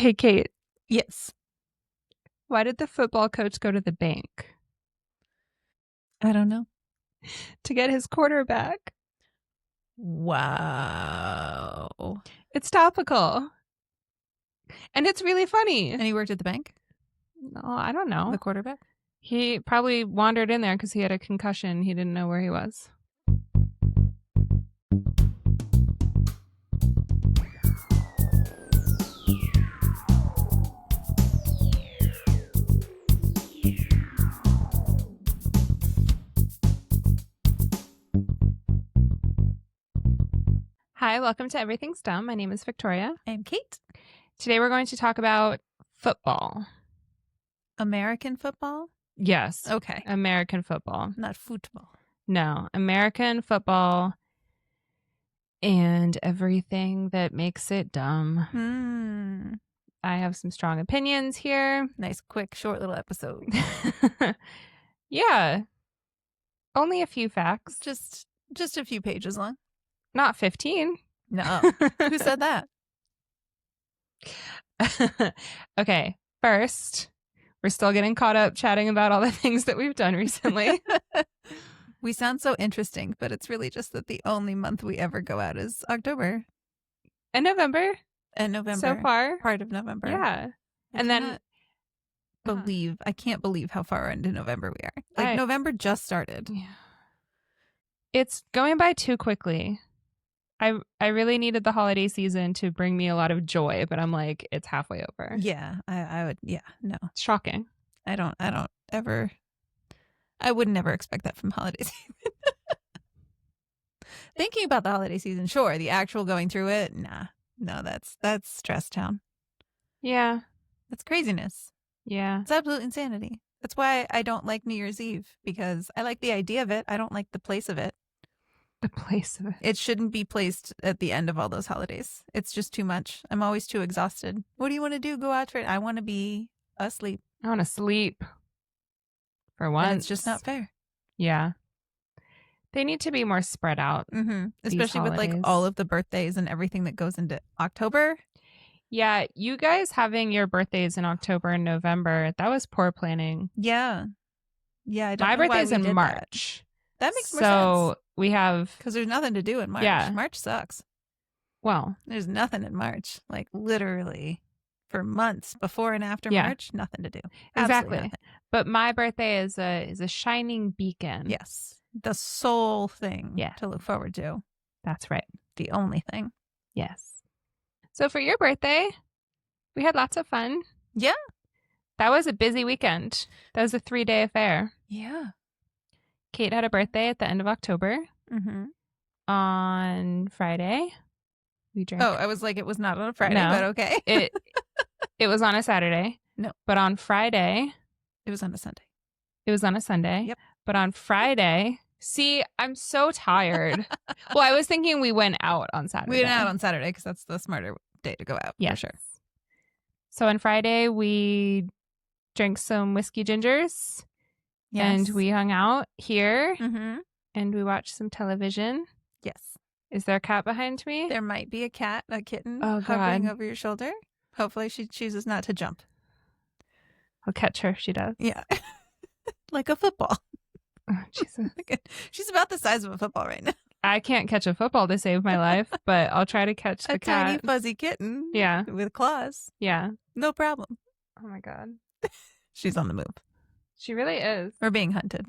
Hey, Kate, Yes. why did the football coach go to the bank? I don't know. To get his quarterback. Wow. It's topical. And it's really funny. And he worked at the bank? No, I don't know. The quarterback? He probably wandered in there because he had a concussion. He didn't know where he was. Hi, welcome to Everything's Dumb. My name is Victoria. I'm Kate. Today we're going to talk about football. American football? Yes, Okay. American football. Not football. No, American football and everything that makes it dumb. I have some strong opinions here. Nice, quick, short little episode. Yeah. Only a few facts. Just a few pages long. Not 15. No. Who said that? Okay. First, we're still getting caught up chatting about all the things that we've done recently. We sound so interesting, but it's really just that the only month we ever go out is October. And November. And November. So far. Part of November. Yeah. I can't believe how far into November we are. November just started. Yeah. It's going by too quickly. I really needed the holiday season to bring me a lot of joy, but I'm like, it's halfway over. Yeah, I would. Yeah, no. It's shocking. I would never expect that from holiday season. Thinking about the holiday season, sure. The actual going through it, nah. No, that's stress town. Yeah. That's craziness. Yeah. It's absolute insanity. That's why I don't like New Year's Eve, because I like the idea of it. I don't like the place of it. The place of it. It shouldn't be placed at the end of all those holidays. It's just too much. I'm always too exhausted. What do you want to do? Go out for it? I want to be asleep. I want to sleep. For once. And it's just not fair. Yeah. They need to be more spread out. Mm-hmm. Especially with like all of the birthdays and everything that goes into October. Yeah. You guys having your birthdays in October and November, that was poor planning. Yeah. Yeah. I don't My know birthday's why we in did March. That makes more sense. So we have. Because there's nothing to do in March. Yeah. March sucks. Well. There's nothing in March. Like literally for months before and after March, nothing to do. Exactly. Nothing. But my birthday is a shining beacon. Yes. The sole thing to look forward to. That's right. The only thing. Yes. So for your birthday, we had lots of fun. Yeah. That was a busy weekend. That was a 3-day affair. Yeah. Kate had a birthday at the end of October. Mm-hmm. On Friday, we drank. Oh, I was like, it was not on a Friday, but okay. It was on a Saturday. No. But on Friday. It was on a Sunday. It was on a Sunday. Yep. But on Friday. See, I'm so tired. Well, I was thinking we went out on Saturday. We went out on Saturday because that's the smarter day to go out. Yeah, for sure. So on Friday, we drank some whiskey gingers. Yes. And we hung out here. Mm-hmm. And we watched some television. Yes. Is there a cat behind me? There might be a kitten hovering over your shoulder. Hopefully she chooses not to jump. I'll catch her if she does. Yeah. Like a football. Oh, Jesus. She's about the size of a football right now. I can't catch a football to save my life, but I'll try to catch the cat. A tiny fuzzy kitten. Yeah. With claws. Yeah. No problem. Oh my God. She's on the move. She really is. We're being hunted.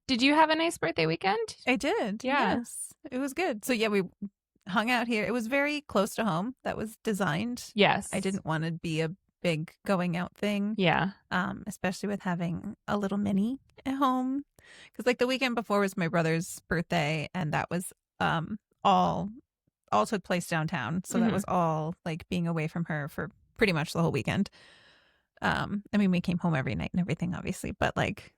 Did you have a nice birthday weekend? I did. Yeah. Yes. It was good. So yeah, we hung out here. It was very close to home. That was designed. Yes. I didn't want to be a big going out thing. Yeah. Especially with having a little mini at home. Because like the weekend before was my brother's birthday, and that was all took place downtown. So that was all like being away from her for pretty much the whole weekend. I mean, we came home every night and everything, obviously, but like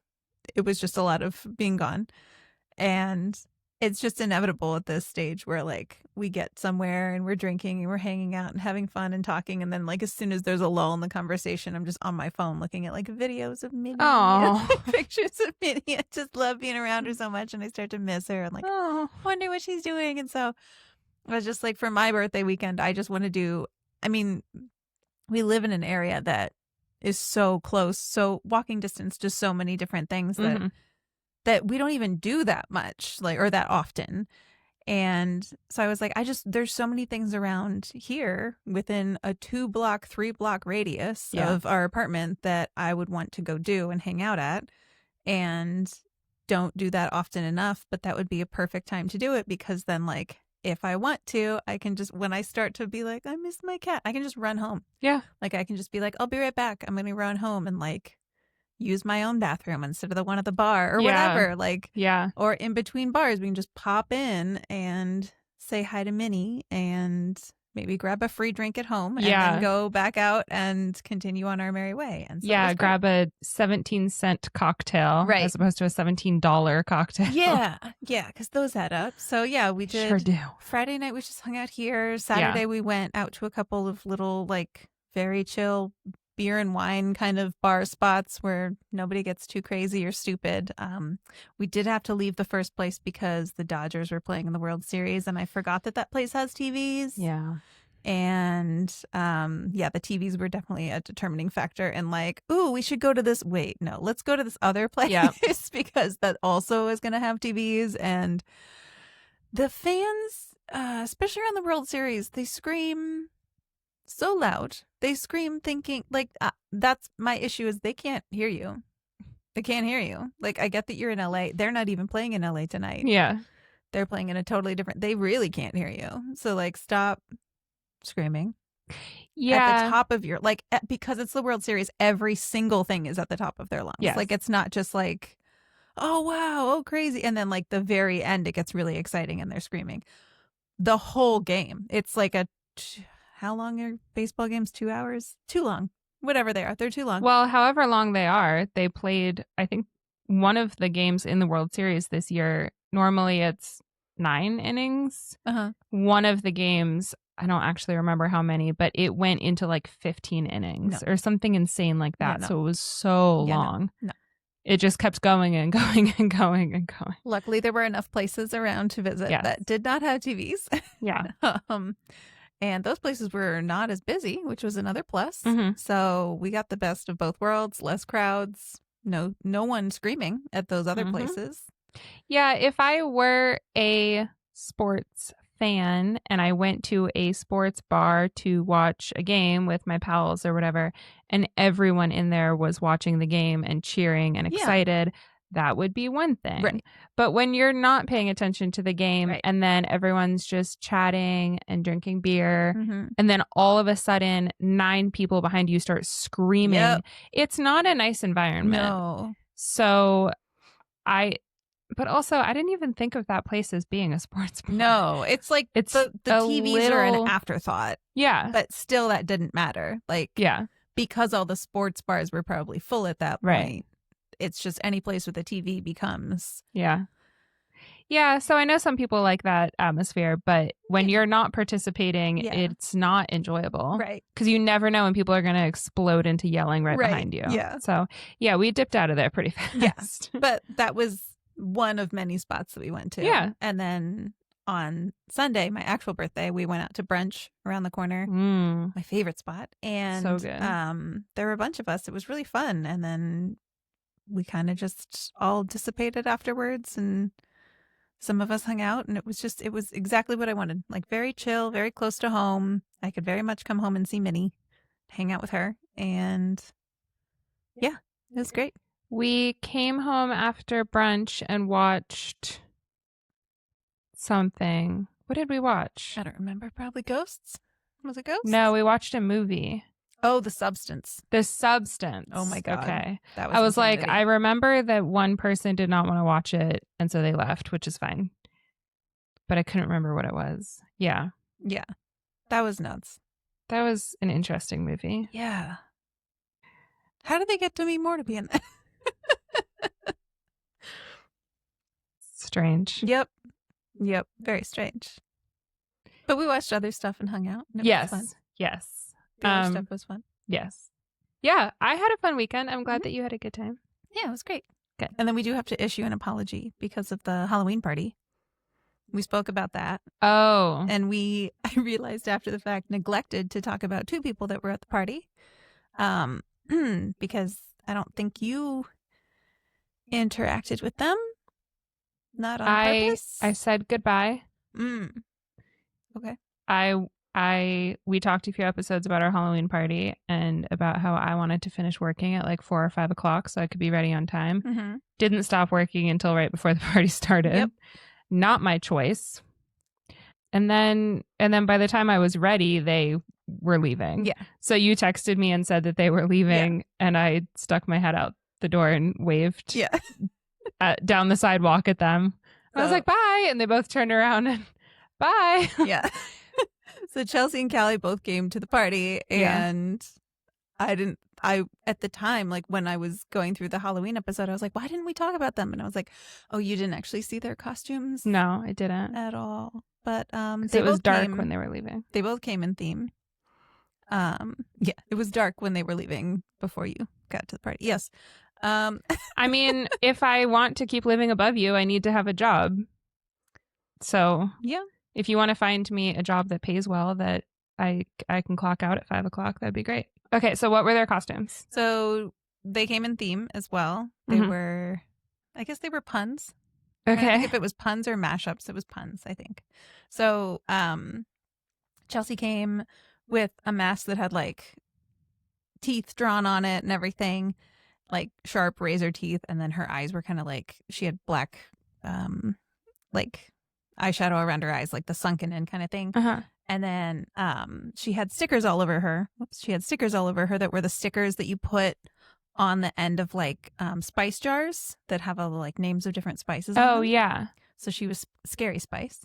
it was just a lot of being gone. And it's just inevitable at this stage where like we get somewhere and we're drinking and we're hanging out and having fun and talking. And then like as soon as there's a lull in the conversation, I'm just on my phone looking at like videos of Minnie and pictures of Minnie. I just love being around her so much. And I start to miss her and like, wonder what she's doing. And so I was just like, for my birthday weekend, I just want to do I mean, we live in an area that is so close, so walking distance to so many different things that we don't even do that much, like, or that often. And so I was like, there's so many things around here within a 2-block, 3-block radius of our apartment that I would want to go do and hang out at, and don't do that often enough. But that would be a perfect time to do it, because then, like, if I want to, I can just, when I start to be like, I miss my cat, I can just run home. Yeah. Like, I can just be like, I'll be right back. I'm going to run home and, like, use my own bathroom instead of the one at the bar or whatever. Like, or in between bars, we can just pop in and say hi to Minnie and maybe grab a free drink at home and then go back out and continue on our merry way. And so grab a 17-cent cocktail as opposed to a $17 cocktail. Yeah, because those add up. So we did. Sure do. Friday night we just hung out here. Saturday we went out to a couple of little, like, very chill beer and wine kind of bar spots where nobody gets too crazy or stupid. We did have to leave the first place because the Dodgers were playing in the World Series, and I forgot that place has TVs. Yeah. And the TVs were definitely a determining factor. And like, ooh, we should go to this. Wait, no, let's go to this other place because that also is going to have TVs. And the fans, especially around the World Series, they scream so loud. They scream thinking, like, that's my issue, is they can't hear you. They can't hear you. Like, I get that you're in LA. They're not even playing in LA tonight. Yeah. They're playing in a totally different, they really can't hear you. So, like, stop screaming. At the top of your, like, because it's the World Series, every single thing is at the top of their lungs. Yes. Like, it's not just like, oh, wow, oh, crazy. And then, like, the very end, it gets really exciting and they're screaming. The whole game. It's like how long are baseball games? 2 hours? Too long. Whatever they are. They're too long. Well, however long they are, they played, I think, one of the games in the World Series this year. Normally it's 9 innings. One of the games, I don't actually remember how many, but it went into like 15 innings or something insane like that. So it was so long. No. It just kept going and going and going and going. Luckily, there were enough places around to visit that did not have TVs. Yeah. And those places were not as busy, which was another plus. So we got the best of both worlds, less crowds, no one screaming at those other places. Yeah, if I were a sports fan and I went to a sports bar to watch a game with my pals or whatever, and everyone in there was watching the game and cheering and excited, that would be one thing. Right. But when you're not paying attention to the game and then everyone's just chatting and drinking beer, and then all of a sudden 9 people behind you start screaming, it's not a nice environment. No. So but also I didn't even think of that place as being a sports bar. No, it's like the TVs are an afterthought. Yeah. But still, that didn't matter. Like, because all the sports bars were probably full at that point. Right. It's just any place with a TV becomes. Yeah. So I know some people like that atmosphere, but when you're not participating, it's not enjoyable. Right. Because you never know when people are going to explode into yelling right behind you. Yeah. So, we dipped out of there pretty fast. Yeah. But that was one of many spots that we went to. Yeah. And then on Sunday, my actual birthday, we went out to brunch around the corner. My favorite spot. And so good. There were a bunch of us. It was really fun. And then we kind of just all dissipated afterwards, and some of us hung out, and it was exactly what I wanted. Like, very chill, very close to home. I could very much come home and see Minnie, hang out with her, and it was great. We came home after brunch and watched something. What did we watch? I don't remember. Probably Ghosts. Was it Ghosts? No, we watched a movie. Oh, The Substance. The Substance. Oh my God. Okay. That was I was insanity. like, I remember that one person did not want to watch it, and so they left, which is fine. But I couldn't remember what it was. Yeah. Yeah. That was nuts. That was an interesting movie. Yeah. How did they get Demi Moore to be in that? Strange. Yep. Very strange. But we watched other stuff and hung out. And it was fun. Yes. The other stuff was fun. Yes. Yeah, I had a fun weekend. I'm glad that you had a good time. Yeah, it was great. Good. And then we do have to issue an apology because of the Halloween party. We spoke about that. Oh. And I realized after the fact, neglected to talk about 2 people that were at the party. Because I don't think you interacted with them. Not on purpose. I said goodbye. Okay. We talked a few episodes about our Halloween party and about how I wanted to finish working at like 4 or 5 o'clock so I could be ready on time. Mm-hmm. Didn't stop working until right before the party started. Yep. Not my choice. And then by the time I was ready, they were leaving. Yeah. So you texted me and said that they were leaving, and I stuck my head out the door and waved down the sidewalk at them. I was like, bye. And they both turned around and bye. Yeah. So Chelsea and Callie both came to the party, and I at the time, like when I was going through the Halloween episode, I was like, why didn't we talk about them? And I was like, oh, you didn't actually see their costumes? No, I didn't at all. But it was dark when they were leaving. They both came in theme. Yeah, it was dark when they were leaving before you got to the party. Yes. I mean, if I want to keep living above you, I need to have a job. So yeah, if you want to find me a job that pays well, that I can clock out at 5 o'clock, that'd be great. Okay, so what were their costumes? So they came in theme as well. They were, I guess they were puns. Okay. I think if it was puns or mashups, it was puns, I think. So Chelsea came with a mask that had like teeth drawn on it and everything, like sharp razor teeth, and then her eyes were kind of like, she had black like eyeshadow around her eyes, like the sunken in kind of thing. And then she had stickers all over her. She had stickers all over her that were the stickers that you put on the end of like spice jars that have all the like names of different spices. Oh, yeah. So she was Scary Spice.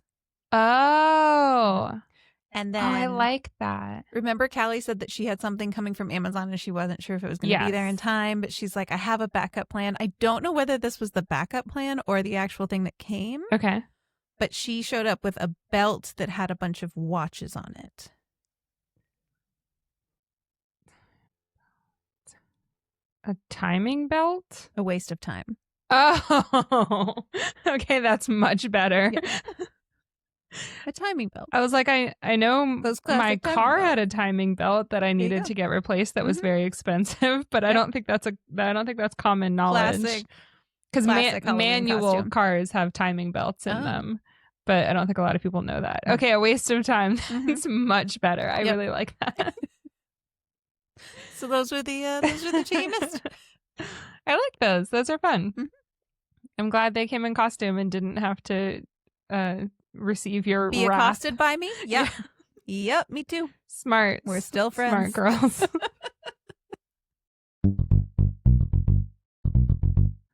Oh. And then I like that. Remember, Callie said that she had something coming from Amazon and she wasn't sure if it was going to be there in time, but she's like, I have a backup plan. I don't know whether this was the backup plan or the actual thing that came. Okay. But she showed up with a belt that had a bunch of watches on it. A timing belt? A waste of time. Oh, okay. That's much better. Yeah. A timing belt. I was like, I know my car had a timing belt that I needed to get replaced that was very expensive, but I don't think that's common knowledge. Because manual cars have timing belts in them, but I don't think a lot of people know that. Okay, a waste of time. It's much better. I really like that. So those were the chain mist. I like those. Those are fun. I'm glad they came in costume and didn't have to receive your be wrath. Accosted by me. Yep. Yep, me too. Smart. We're still friends. Smart girls.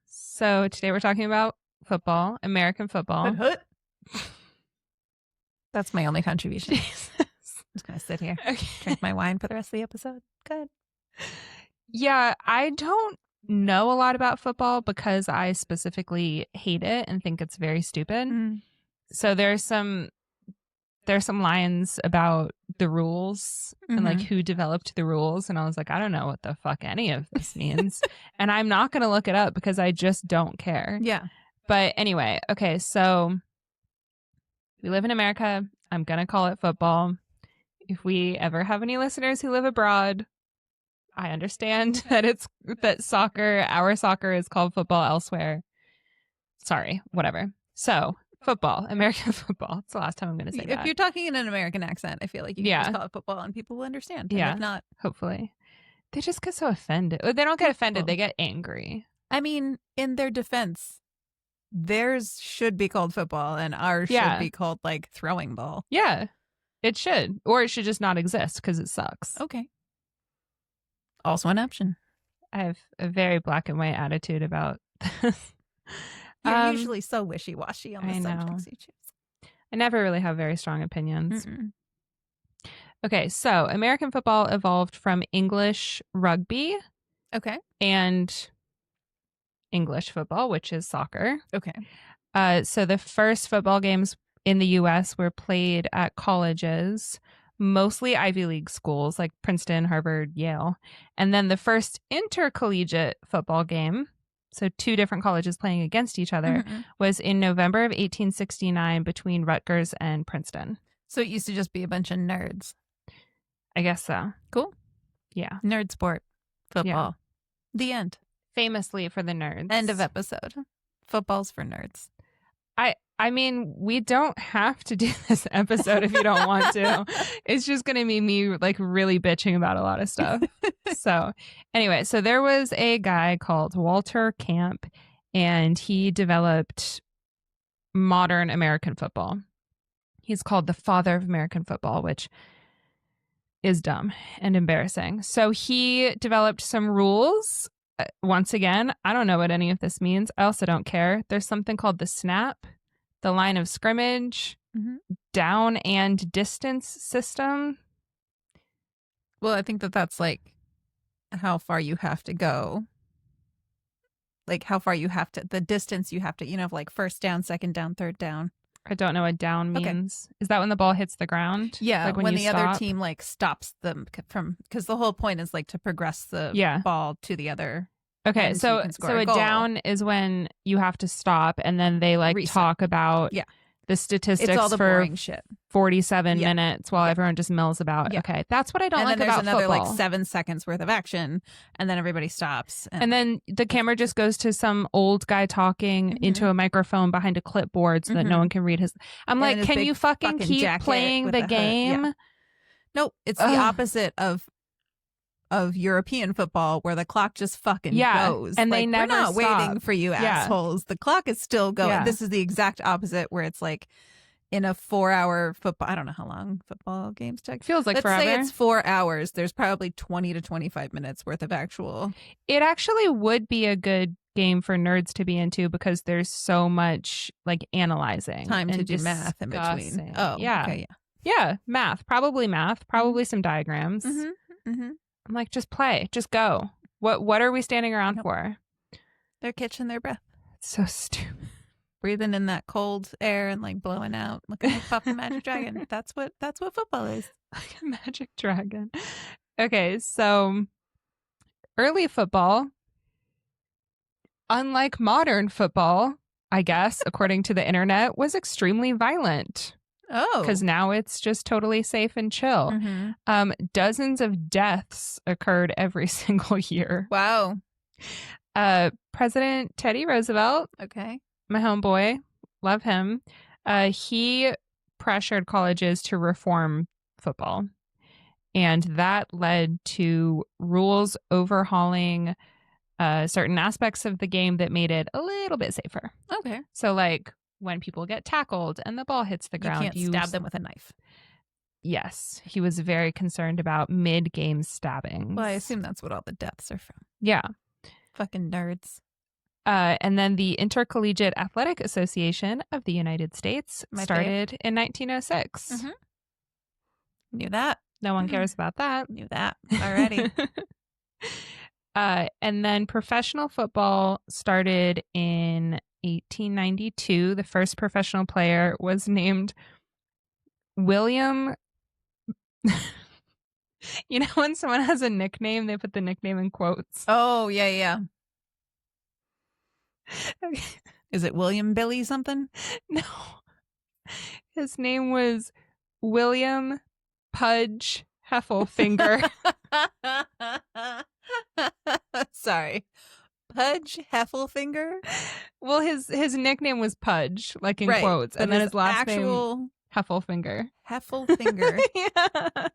So today we're talking about football, American football. That's my only contribution. I'm just gonna sit here, drink my wine for the rest of the episode. Good. Yeah, I don't know a lot about football because I specifically hate it and think it's very stupid. So there's some lines about the rules and like who developed the rules, and I was like, I don't know what the fuck any of this means. And I'm not going to look it up because I just don't care. Yeah. But anyway, okay, so we live in America. I'm going to call it football. If we ever have any listeners who live abroad, I understand that our soccer is called football elsewhere. Sorry, whatever. So football, American football. It's the last time I'm going to say that. If you're talking in an American accent, I feel like you can just call it football and people will understand. And if not, hopefully. They just get so offended. They don't get offended. They get angry. I mean, in their defense, theirs should be called football and ours should be called like throwing ball. Yeah, it should. Or it should just not exist because it sucks. Okay. Also an option. I have a very black and white attitude about this. You're usually so wishy-washy on the subjects you choose. I never really have very strong opinions. Okay, so American football evolved from English rugby. Okay. And English football, which is soccer. Okay. So the first football games in the U.S. were played at colleges, mostly Ivy League schools like Princeton, Harvard, Yale. And then the first intercollegiate football game so two different colleges playing against each other, was in November of 1869 between Rutgers and Princeton. So it used to just be a bunch of nerds. I guess so. Cool. Yeah. Nerd sport. Football. Yeah. The end. Famously for the nerds. End of episode. Football's for nerds. I mean, we don't have to do this episode if you don't want to. It's just going to be me like really bitching about a lot of stuff. So anyway, so there was a guy called Walter Camp, and he developed modern American football. He's called the father of American football, which is dumb and embarrassing. So he developed some rules. Once again, I don't know what any of this means. I also don't care. There's something called the snap, the line of scrimmage, down and distance system. Well, I think that's like how far you have to go. Like how far you have to, the distance you have to, like first down, second down, third down. I don't know what down means. Okay. Is that when the ball hits the ground? Yeah, like when the other team like stops them from, because the whole point is like to progress the ball to the other. Okay, so a down is when you have to stop, and then they like talk about the statistics it's all the for boring shit. 47 minutes while everyone just mills about. Okay, that's what I don't like about football. And then there's another like 7 seconds worth of action, and then everybody stops. And then the camera just goes to some old guy talking into a microphone behind a clipboard so that no one can read his. I'm like, can you fucking keep playing the game? Yeah. Nope, it's the opposite of European football where the clock just fucking goes. And they never we're not stop. waiting for you assholes. The clock is still going. Yeah. This is the exact opposite where it's like in a 4-hour football. I don't know how long football games take. Feels like Let's forever. Say it's 4 hours. There's probably 20 to 25 minutes worth of actual. It actually would be a good game for nerds to be into because there's so much like analyzing. Time to do math in between. Oh, yeah. Okay, yeah. Math. Probably some diagrams. I'm like, just play, just go. What are we standing around for? They're catching their breath. It's so stupid. Breathing in that cold air and like blowing out, looking like Puff the Magic Dragon. That's what football is. Like a magic dragon. Okay, so early football, unlike modern football, I guess, according to the internet, was extremely violent. Oh. Because now it's just totally safe and chill. Dozens of deaths occurred every single year. Wow. President Teddy Roosevelt, my homeboy, love him. He pressured colleges to reform football. And that led to rules overhauling certain aspects of the game that made it a little bit safer. Okay. So like, when people get tackled and the ball hits the ground, you can't stab them with a knife. Yes. He was very concerned about mid-game stabbings. Well, I assume that's what all the deaths are from. Yeah. Fucking nerds. And then the Intercollegiate Athletic Association of the United States started in 1906. Knew that. No one cares about that. Knew that already. And then professional football started in 1892. The first professional player was named William. You know when someone has a nickname, they put the nickname in quotes. Oh, yeah. Okay. Is it William Billy something? No. His name was William Pudge Heffelfinger. Sorry. Pudge Heffelfinger? Well, his nickname was Pudge, like in quotes, and then his last name Heffelfinger. Heffelfinger. Yeah.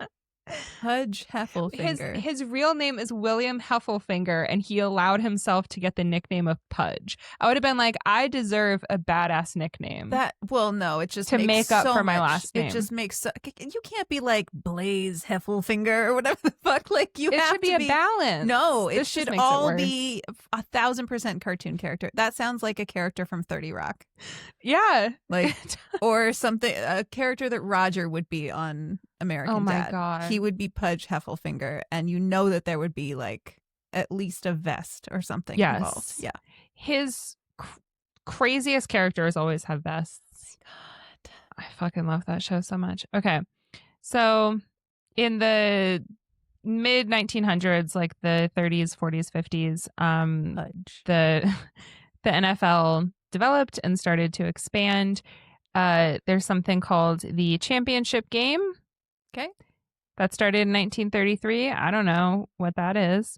Pudge Heffelfinger. His real name is William Heffelfinger, and he allowed himself to get the nickname of Pudge. I would have been like, I deserve a badass nickname. No, it just to make up for my last name. It just makes you can't be like Blaze Heffelfinger or whatever the fuck. Like it should be a balance. No, it should all be 1,000% cartoon character. That sounds like a character from 30 Rock. Yeah, like or something. A character that Roger would be on American Dad. Oh my god. He would be Pudge Heffelfinger, and you know that there would be like at least a vest or something involved. Yeah. His craziest characters always have vests. God. I fucking love that show so much. Okay. So in the mid 1900s, like the 30s, 40s, 50s, the NFL developed and started to expand. There's something called the championship game. Okay. That started in 1933. I don't know what that is.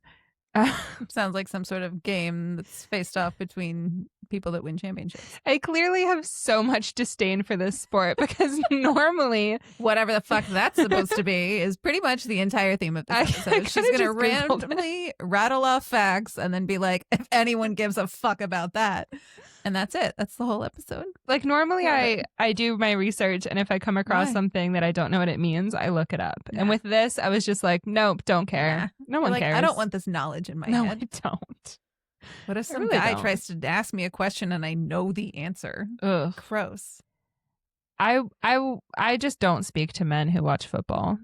Sounds like some sort of game that's faced off between people that win championships. I clearly have so much disdain for this sport because normally whatever the fuck that's supposed to be is pretty much the entire theme of this episode. She's going to randomly rattle off facts and then be like, if anyone gives a fuck about that. And that's it. That's the whole episode. Like normally I do my research, and if I come across something that I don't know what it means, I look it up. And with this, I was just like, nope, don't care. No one cares. I don't want this knowledge in my head. No, I don't. What if some guy tries to ask me a question and I know the answer? Ugh. Gross. I just don't speak to men who watch football.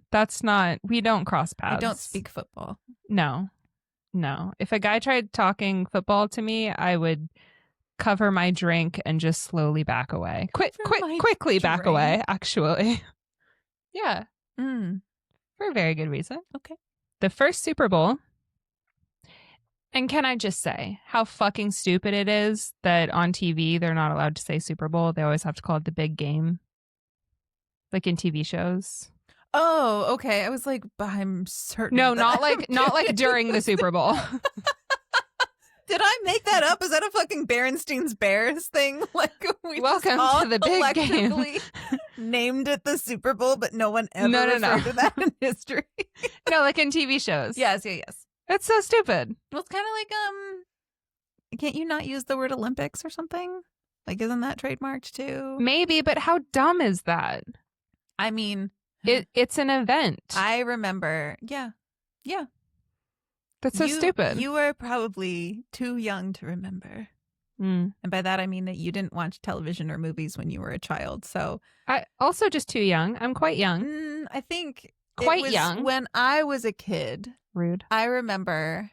We don't cross paths. I don't speak football. No. If a guy tried talking football to me, I would cover my drink and just slowly back away. Quickly back away, actually. Yeah. For a very good reason. Okay. The first Super Bowl. And can I just say how fucking stupid it is that on TV they're not allowed to say Super Bowl. They always have to call it the big game. Like in TV shows. Oh, okay. I was like, but I'm certain. No, not like during the Super Bowl. Did I make that up? Is that a fucking Berenstein's Bears thing? Like we Welcome to the big game. Named it the Super Bowl, but no one ever referred to that in history. No, like in TV shows. Yes. It's so stupid. Well, it's kind of like can't you not use the word Olympics or something? Like, isn't that trademarked too? Maybe, but how dumb is that? I mean, it's an event. I remember. Yeah. That's so stupid. You were probably too young to remember. And by that, I mean that you didn't watch television or movies when you were a child. So I also just too young. I'm quite young. I think quite young. When I was a kid. Rude. I remember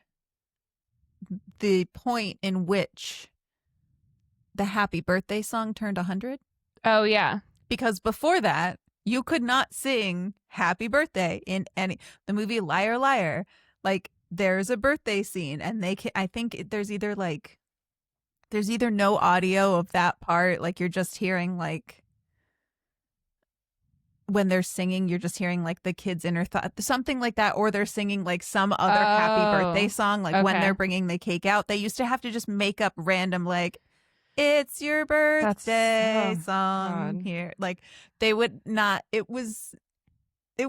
the point in which the Happy Birthday song turned 100. Oh, yeah. Because before that, you could not sing Happy Birthday in the movie Liar Liar. Like, there's a birthday scene, and I think there's either no audio of that part, like you're just hearing like when they're singing, you're just hearing like the kids' inner thought, something like that, or they're singing like some other happy birthday song, like when they're bringing the cake out. They used to have to just make up random like "It's your birthday" song here. Like they would not. It was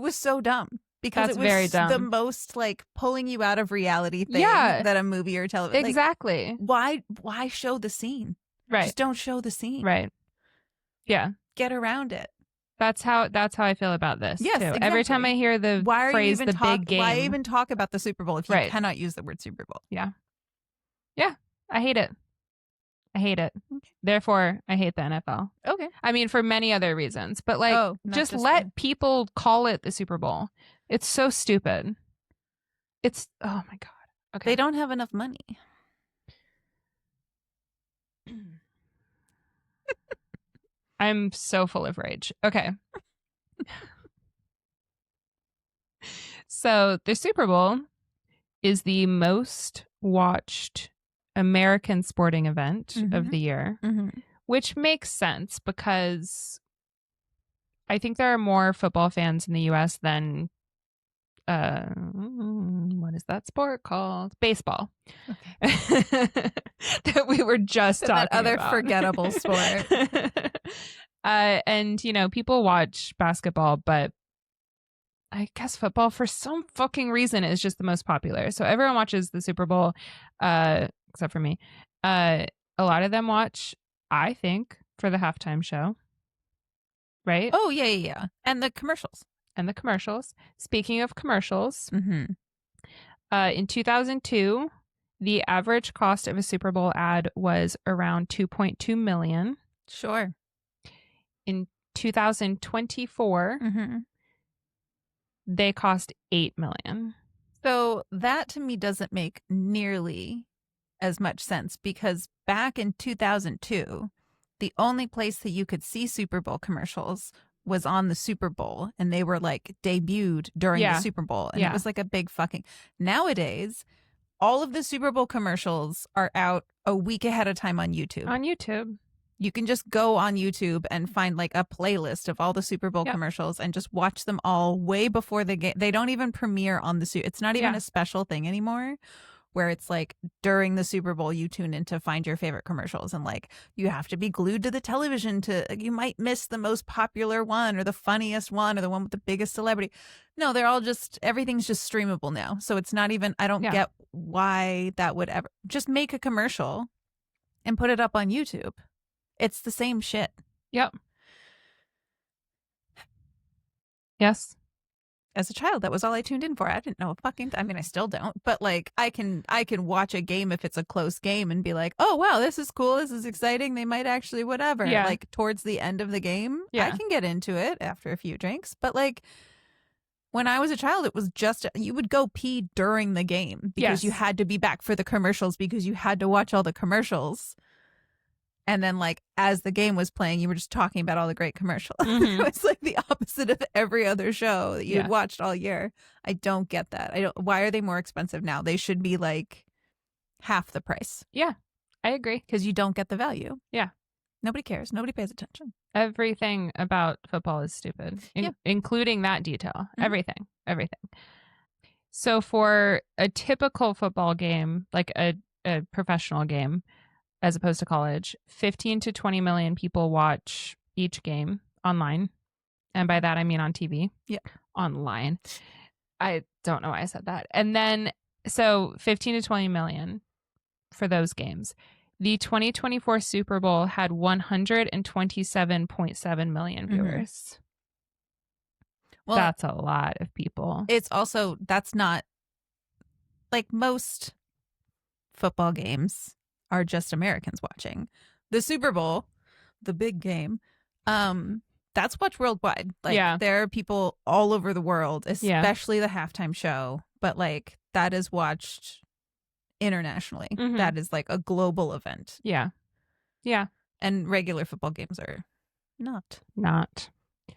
so dumb. Because it was very dumb. The most like pulling you out of reality thing that a movie or television. Exactly. Like, why show the scene? Right. Just don't show the scene. Right. Yeah. Get around it. That's how I feel about this. Yes. Too. Exactly. Every time I hear the phrase "the big game," why even talk about the Super Bowl if you cannot use the word Super Bowl? Yeah. Yeah. I hate it. Okay. Therefore, I hate the NFL. Okay. I mean, for many other reasons, but like, just let people call it the Super Bowl. It's so stupid. It's, oh my God. Okay. They don't have enough money. I'm so full of rage. Okay. So the Super Bowl is the most watched American sporting event of the year, which makes sense because I think there are more football fans in the U.S. than what is that sport called? Baseball. Okay. That we were just talking that other about. Forgettable sport. And people watch basketball, but I guess football for some fucking reason is just the most popular. So everyone watches the Super Bowl, except for me. A lot of them watch, I think, for the halftime show. Right? Oh, yeah. And the commercials. Speaking of commercials, in 2002, the average cost of a Super Bowl ad was around $2.2 million. Sure. In 2024, they cost $8 million. So that to me doesn't make nearly as much sense because back in 2002, the only place that you could see Super Bowl commercials was on the Super Bowl and they were like debuted during the Super Bowl. And it was like a big fucking. Nowadays, all of the Super Bowl commercials are out a week ahead of time on YouTube. On YouTube. You can just go on YouTube and find like a playlist of all the Super Bowl commercials and just watch them all way before the game. They don't even premiere on the Super. It's not even a special thing anymore, where it's like during the Super Bowl you tune in to find your favorite commercials, and like you have to be glued to the television you might miss the most popular one or the funniest one or the one with the biggest celebrity. No, they're all just, everything's just streamable now. So it's not even, I don't get why that would ever, just make a commercial and put it up on YouTube. It's the same shit. Yep. Yes. As a child, that was all I tuned in for. I didn't know a fucking. I mean, I still don't. But like, I can watch a game if it's a close game and be like, oh wow, this is cool. This is exciting. They might actually whatever. Yeah. Like towards the end of the game, I can get into it after a few drinks. But like, when I was a child, it was just you would go pee during the game because you had to be back for the commercials because you had to watch all the commercials. And then, like, as the game was playing, you were just talking about all the great commercials. It was like the opposite of every other show that you had watched all year. I don't get that. Why are they more expensive now? They should be like half the price. Yeah, I agree. Because you don't get the value. Yeah. Nobody cares. Nobody pays attention. Everything about football is stupid, including that detail. Everything. So for a typical football game, like a professional game, as opposed to college, 15 to 20 million people watch each game online. And by that, I mean on TV. Yeah. Online. I don't know why I said that. And then, so 15 to 20 million for those games. The 2024 Super Bowl had 127.7 million viewers. Well, that's a lot of people. It's also, that's not, like most football games are just Americans watching. The Super Bowl, the big game, that's watched worldwide. Like there are people all over the world, especially the halftime show, but like that is watched internationally. That is like a global event. Yeah. Yeah. And regular football games are not.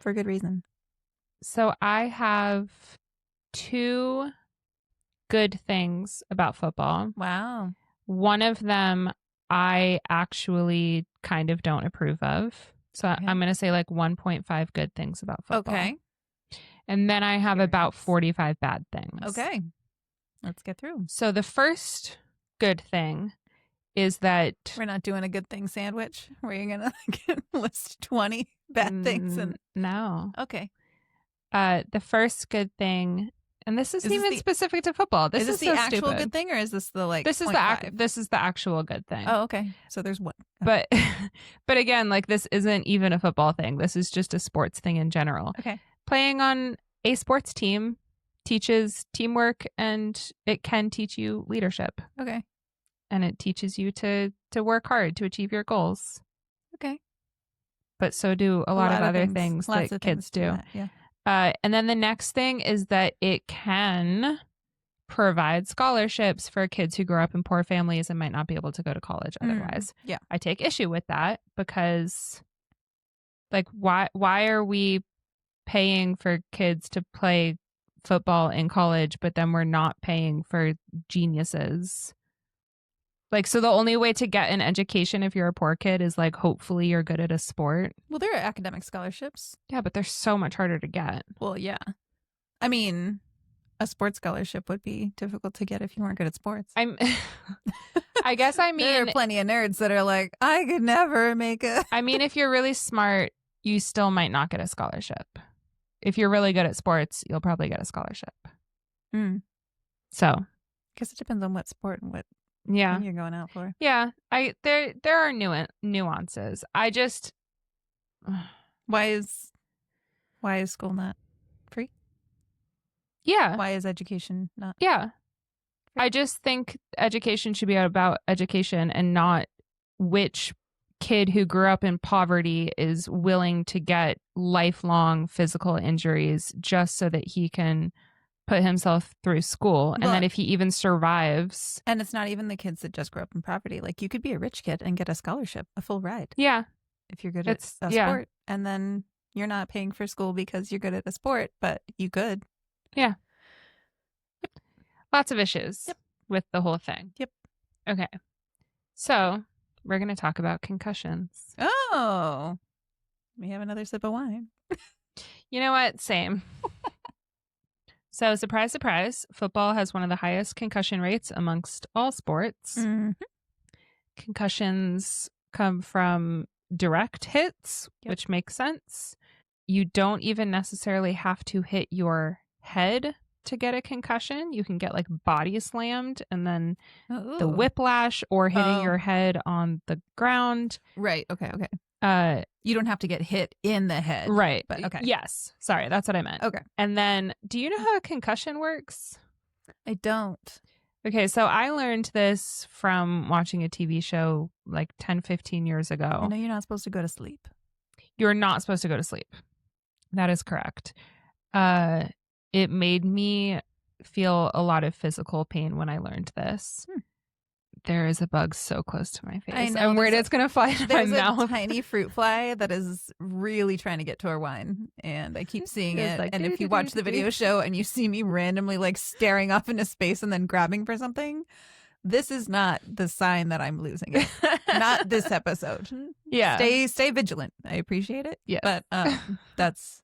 For good reason. So I have 2 good things about football. Wow. One of them I actually kind of don't approve of. So I'm going to say like 1.5 good things about football. Okay. And then I have about 45 bad things. Okay. Let's get through. So the first good thing is that we're not doing a good thing sandwich where you're going to list 20 bad things. No. Okay. The first good thing, and this isn't even specific to football. This is the so actual stupid. good thing, or is this the like? This is the actual good thing. Oh, okay. So there's one. But again, like this isn't even a football thing. This is just a sports thing in general. Okay. Playing on a sports team teaches teamwork, and it can teach you leadership. Okay. And it teaches you to work hard to achieve your goals. Okay. But so do a lot of other things that kids do. Yeah. And then the next thing is that it can provide scholarships for kids who grow up in poor families and might not be able to go to college otherwise. Yeah. I take issue with that because, like, why are we paying for kids to play football in college, but then we're not paying for geniuses? Like, so the only way to get an education if you're a poor kid is like, hopefully you're good at a sport. Well, there are academic scholarships. Yeah, but they're so much harder to get. Well, yeah. I mean, a sports scholarship would be difficult to get if you weren't good at sports. I guess I mean. There are plenty of nerds that are like, I could never make a. I mean, if you're really smart, you still might not get a scholarship. If you're really good at sports, you'll probably get a scholarship. So. I guess it depends on what sport and what. Yeah, you're going out for. Yeah, there are nuances. I just why is school not free? Yeah. Why is education not? Yeah, I just think education should be about education and not which kid who grew up in poverty is willing to get lifelong physical injuries just so that he can put himself through school, and then if he even survives. And it's not even the kids that just grew up in poverty. Like, you could be a rich kid and get a scholarship, a full ride. Yeah. If you're good at a sport. And then You're not paying for school because you're good at a sport, but you could. Yeah. Lots of issues with the whole thing. Yep. Okay. So we're going to talk about concussions. Oh, we have another sip of wine. You know what? Same. So surprise, surprise, football has one of the highest concussion rates amongst all sports. Mm-hmm. Concussions come from direct hits, which makes sense. You don't even necessarily have to hit your head to get a concussion. You can get like body slammed and then the whiplash or hitting your head on the ground. Right. Okay. You don't have to get hit in the head. Right. But okay. Yes. Sorry. That's what I meant. Okay. And then do you know how a concussion works? I don't. Okay. So I learned this from watching a TV show like 10, 15 years ago. I know you're not supposed to go to sleep. You're not supposed to go to sleep. That is correct. It made me feel a lot of physical pain when I learned this. There is a bug so close to my face. I know, I'm worried it's going to fly into my mouth. There's a tiny fruit fly that is really trying to get to our wine, and I keep seeing it. Like, and if you watch the video show and you see me randomly like staring off into space and then grabbing for something, this is not the sign that I'm losing it. Not this episode. Yeah. Stay vigilant. I appreciate it. Yeah. But that's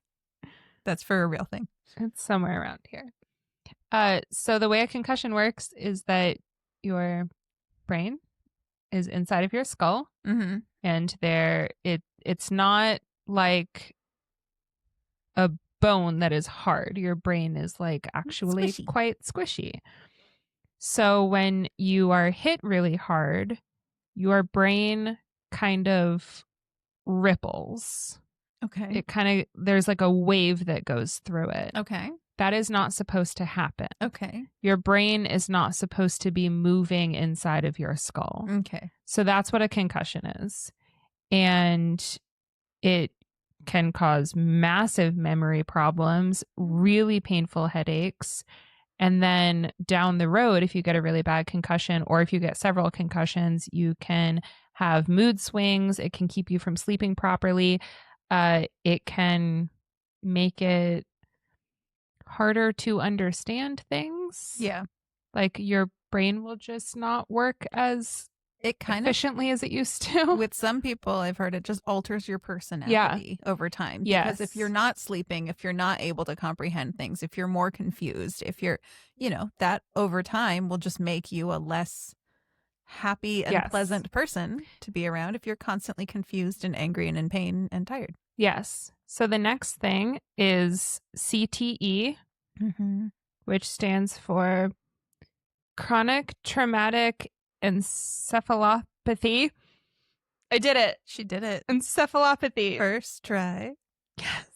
for a real thing. It's somewhere around here. So the way a concussion works is that your brain is inside of your skull, and it's not like a bone that is hard. Your brain is like actually quite squishy. So when you are hit really hard, your brain kind of ripples. Okay. It kind of, there's like a wave that goes through it. Okay. That is not supposed to happen. Okay. Your brain is not supposed to be moving inside of your skull. Okay. So that's what a concussion is. And it can cause massive memory problems, really painful headaches. And then down the road, if you get a really bad concussion or if you get several concussions, you can have mood swings. It can keep you from sleeping properly. It can make it harder to understand things. Yeah. Like your brain will just not work as efficiently as it used to. With some people, I've heard it just alters your personality over time. Because if you're not sleeping, if you're not able to comprehend things, if you're more confused, if you're, that over time will just make you a less happy and pleasant person to be around if you're constantly confused and angry and in pain and tired. Yes. So the next thing is CTE, which stands for chronic traumatic encephalopathy. I did it. She did it. Encephalopathy. First try. Yes.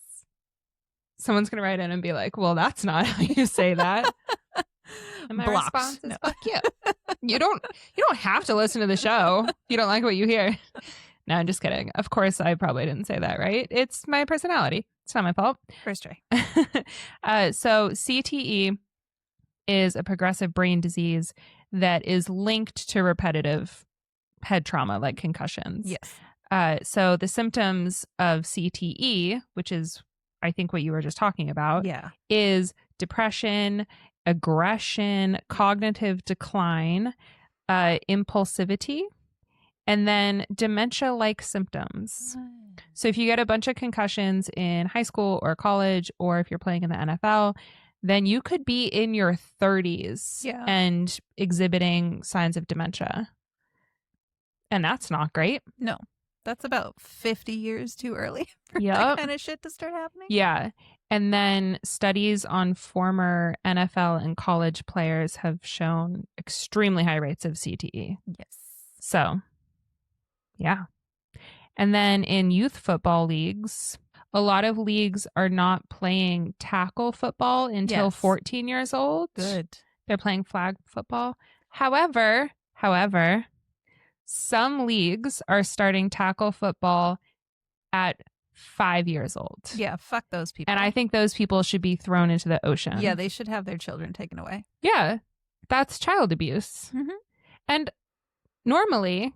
Someone's going to write in and be like, well, that's not how you say that. And my response is, fuck you. You don't have to listen to the show. You don't like what you hear. No, I'm just kidding. Of course, I probably didn't say that right. It's my personality. It's not my fault. First try. So CTE is a progressive brain disease that is linked to repetitive head trauma like concussions. Yes. So the symptoms of CTE, which is, I think, what you were just talking about, is depression, aggression, cognitive decline, impulsivity, and then dementia-like symptoms. So if you get a bunch of concussions in high school or college, or if you're playing in the NFL, then you could be in your 30s and exhibiting signs of dementia. And that's not great. No, that's about 50 years too early for Yep. that kind of shit to start happening. Yeah. And then studies on former NFL and college players have shown extremely high rates of CTE. Yes. So, yeah. And then in youth football leagues, a lot of leagues are not playing tackle football until 14 years old. Good. They're playing flag football. However, some leagues are starting tackle football at 5 years old. Yeah, fuck those people. And I think those people should be thrown into the ocean. Yeah, they should have their children taken away. Yeah, that's child abuse. Mm-hmm. And normally,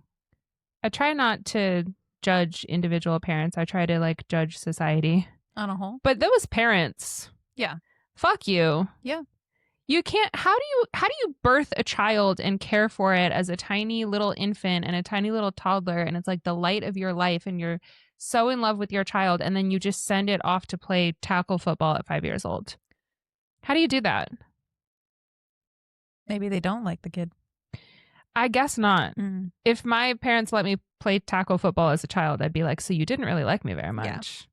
I try not to judge individual parents. I try to like judge society on a whole. But those parents, yeah, fuck you. Yeah. You can't. How do you birth a child and care for it as a tiny little infant and a tiny little toddler, and it's like the light of your life, and you're so in love with your child, and then you just send it off to play tackle football at 5 years old? How do you do that? Maybe they don't like the kid. I guess not. If my parents let me play tackle football as a child, I'd be like, so you didn't really like me very much.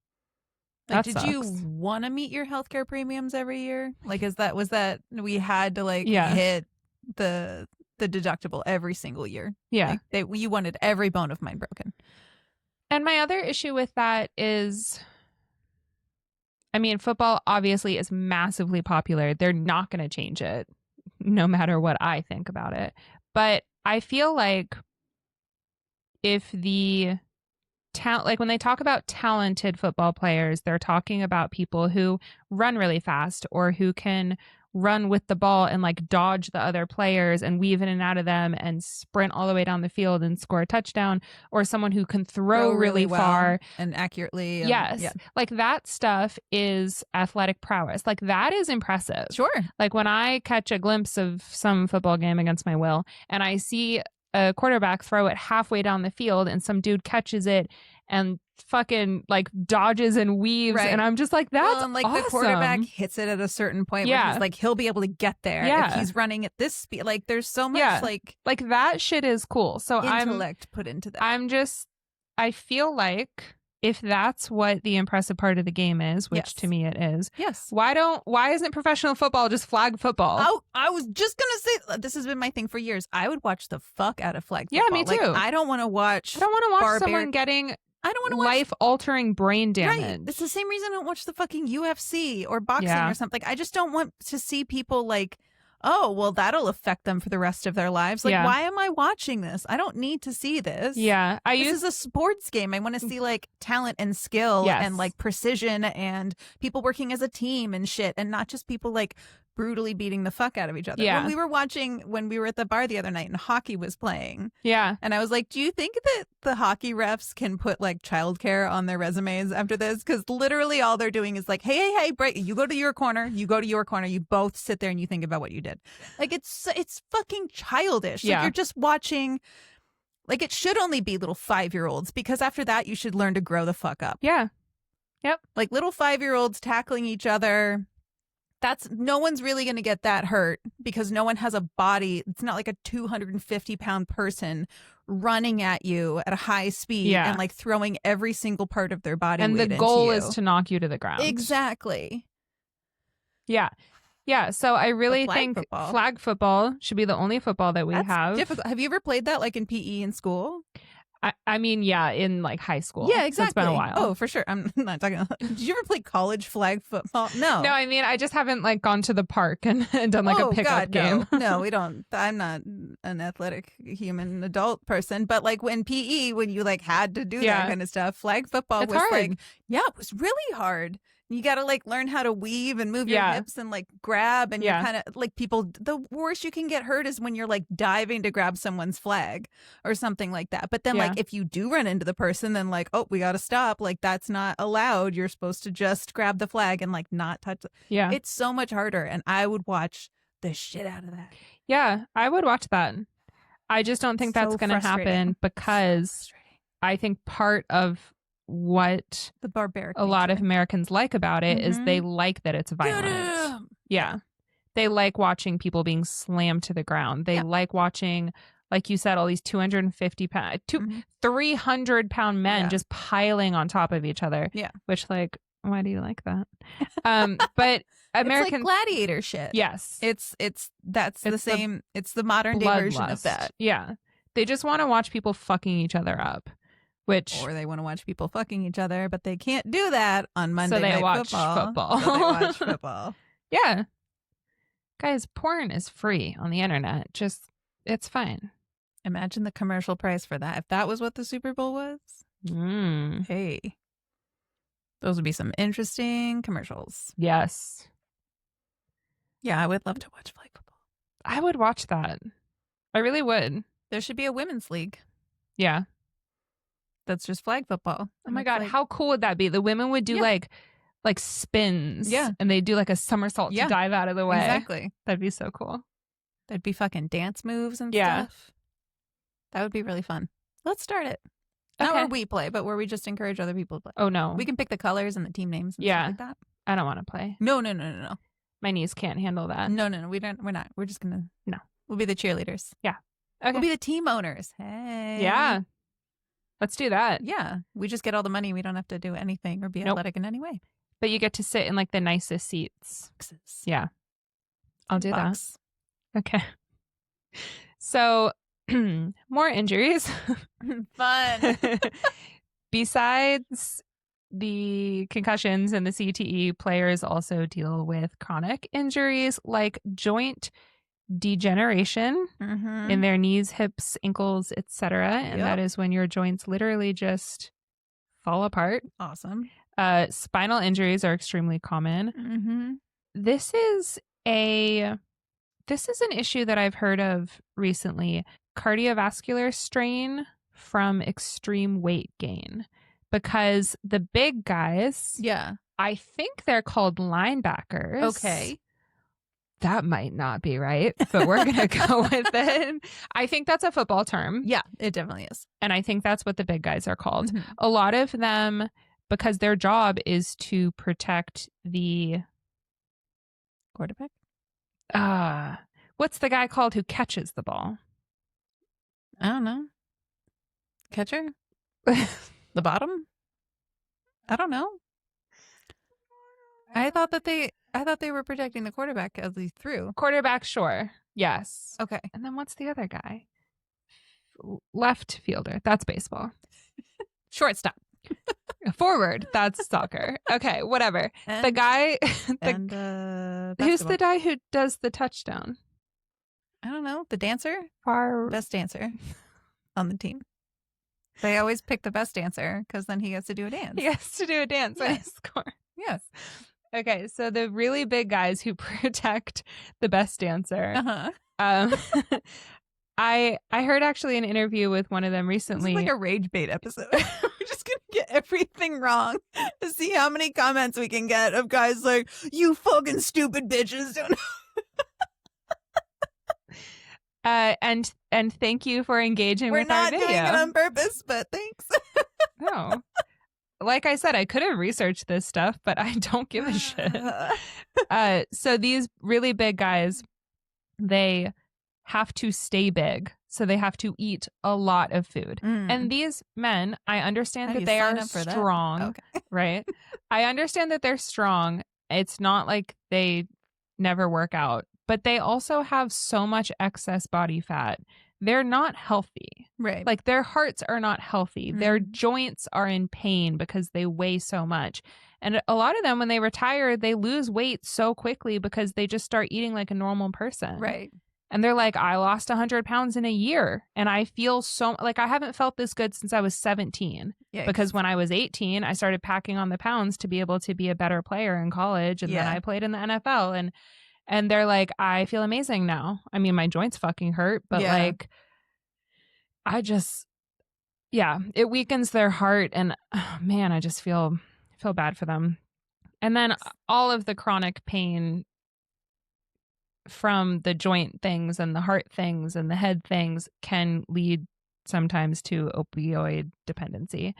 Yeah. Like, did you want to meet your healthcare premiums every year? Like, was that we had to like hit the deductible every single year? Yeah. Like, you wanted every bone of mine broken. And my other issue with that is, I mean, football obviously is massively popular. They're not going to change it, no matter what I think about it. But I feel like if like when they talk about talented football players, they're talking about people who run really fast or who can run with the ball and like dodge the other players and weave in and out of them and sprint all the way down the field and score a touchdown, or someone who can throw really far and accurately. Yes. Yeah. Like that stuff is athletic prowess. Like that is impressive. Sure. Like when I catch a glimpse of some football game against my will and I see a quarterback throw it halfway down the field and some dude catches it and fucking like dodges and weaves, and I'm just like, that's and, like awesome. The quarterback hits it at a certain point where he's like, he'll be able to get there if he's running at this speed. Like there's so much like that shit is cool. So intellect put into that. I feel like if that's what the impressive part of the game is, which to me it is, why isn't professional football just flag football? I was just gonna say, this has been my thing for years. I would watch the fuck out of flag football. Yeah, me too. Like, I don't want to watch someone getting life-altering brain damage. Right. It's the same reason I don't watch the fucking UFC or boxing or something. I just don't want to see people like, oh, well, that'll affect them for the rest of their lives. Like, why am I watching this? I don't need to see this. Yeah. This is a sports game. I want to see like talent and skill and like precision and people working as a team and shit, and not just people like brutally beating the fuck out of each other. Yeah. When we were at the bar the other night and hockey was playing. Yeah. And I was like, do you think that the hockey refs can put like childcare on their resumes after this? Because literally all they're doing is like, hey, break. You go to your corner. You go to your corner. You both sit there and you think about what you did. Like it's fucking childish. Yeah. Like you're just watching. Like it should only be little 5-year-olds, because after that you should learn to grow the fuck up. Yeah. Yep. Like little 5-year-olds tackling each other. No one's really going to get that hurt because no one has a body. It's not like a 250-pound person running at you at a high speed and like throwing every single part of their body. And the goal is to knock you to the ground. Exactly. Yeah. Yeah. So I really think flag football should be the only football that we have. Difficult. Have you ever played that like in PE in school? I mean, in like high school. Yeah, exactly. So it's been a while. Oh, for sure. I'm not talking about... Did you ever play college flag football? No. No, I mean, I just haven't like gone to the park and done like a pickup game. No, we don't. I'm not an athletic human adult person, but like when PE, when you like had to do that kind of stuff, flag football was hard. Like, it was really hard. You got to like learn how to weave and move your hips and like grab, and you're kind of like the worst you can get hurt is when you're like diving to grab someone's flag or something like that. But then like if you do run into the person, then like, oh, we got to stop. Like that's not allowed. You're supposed to just grab the flag and like not touch. Yeah. It's so much harder. And I would watch the shit out of that. Yeah, I would watch that. I just don't think that's going to happen because I think part of what the barbaric a lot of Americans like about it is they like that it's violent. Yeah. They like watching people being slammed to the ground. They like watching, like you said, all these 250-pound, 300-pound men just piling on top of each other. Yeah. Which, like, why do you like that? But American it's like gladiator shit. Yes. It's the same. It's the modern day version of that. Yeah. They just want to watch people fucking each other up. Or they want to watch people fucking each other, but they can't do that on Monday Night Football. So they watch football. Yeah. Guys, porn is free on the internet. It's fine. Imagine the commercial price for that. If that was what the Super Bowl was. Hey. Those would be some interesting commercials. Yes. Yeah, I would love to watch flag football. I would watch that. I really would. There should be a women's league. Yeah. that's just flag football. Oh my God, how cool would that be? The women would do like spins. Yeah. And they do like a somersault to dive out of the way. Exactly. That'd be so cool. That'd be fucking dance moves and stuff. That would be really fun. Let's start it. Not where we play, but where we just encourage other people to play. Oh, no. We can pick the colors and the team names and stuff like that. I don't want to play. No. My knees can't handle that. No. We're not. We're just going to. No. We'll be the cheerleaders. Yeah. Okay. We'll be the team owners. Hey. Yeah. Let's do that. Yeah. We just get all the money. We don't have to do anything or be athletic in any way. But you get to sit in like the nicest seats. Yeah. I'll do that. Okay. So, more injuries. Fun. Besides the concussions and the CTE, players also deal with chronic injuries like joint degeneration in their knees, hips, ankles, etc. And that is when your joints literally just fall apart. Awesome. Spinal injuries are extremely common. This is an issue that I've heard of recently. Cardiovascular strain from extreme weight gain, because the big guys, I think they're called linebackers. Okay. That might not be right, but we're going to go with it. I think that's a football term. Yeah, it definitely is. And I think that's what the big guys are called. A lot of them, because their job is to protect the quarterback. What's the guy called who catches the ball? I don't know. Catcher? The bottom? I don't know. I thought they were protecting the quarterback as he threw. Quarterback, sure. Yes. Okay. And then what's the other guy? Left fielder. That's baseball. Shortstop. Forward. That's soccer. Okay, whatever. The guy who's the guy who does the touchdown? I don't know. The dancer? Best dancer on the team. They always pick the best dancer because then he gets to do a dance. He has to do a dance and score. Yes. Okay, so the really big guys who protect the best dancer. I heard actually an interview with one of them recently. This is like a rage bait episode. We're just going to get everything wrong to see how many comments we can get of guys like, you fucking stupid bitches don't know. And thank you for engaging with our video. We're not doing it on purpose, but thanks. No. Like I said, I could have researched this stuff, but I don't give a shit. So these really big guys, they have to stay big. So they have to eat a lot of food. And these men, I understand that they are strong, right? I understand that they're strong. It's not like they never work out, but they also have so much excess body fat. They're not healthy. Right. Like their hearts are not healthy. Their joints are in pain because they weigh so much. And a lot of them, when they retire, they lose weight so quickly because they just start eating like a normal person. Right. And they're like, I lost 100 pounds in a year. And I feel so like I haven't felt this good since I was 17. Yikes. Because when I was 18, I started packing on the pounds to be able to be a better player in college. And then I played in the NFL. And they're like, I feel amazing now. I mean, my joints fucking hurt, but like, I just, it weakens their heart. And man, I just feel bad for them. And then all of the chronic pain from the joint things and the heart things and the head things can lead sometimes to opioid dependency,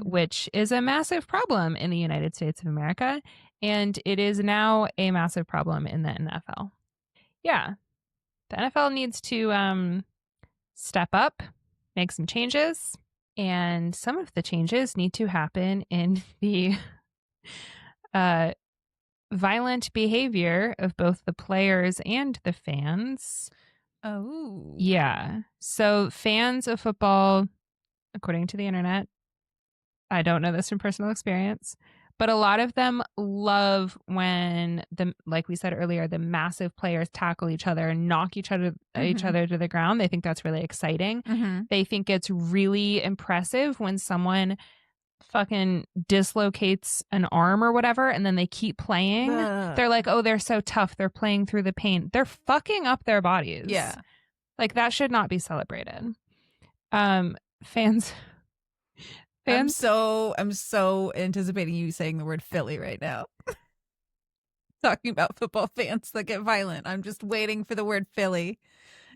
which is a massive problem in the United States of America. And it is now a massive problem in the NFL. Yeah. The NFL needs to step up, make some changes. And some of the changes need to happen in the violent behavior of both the players and the fans. Oh. Yeah. So fans of football, according to the internet, I don't know this from personal experience, but a lot of them love when like we said earlier, the massive players tackle each other and knock each other to the ground. They think that's really exciting. They think it's really impressive when someone fucking dislocates an arm or whatever and then they keep playing. They're like, oh, they're so tough. They're playing through the pain. They're fucking up their bodies. Yeah. Like that should not be celebrated. Fans I'm so anticipating you saying the word Philly right now. Talking about football fans that get violent. I'm just waiting for the word Philly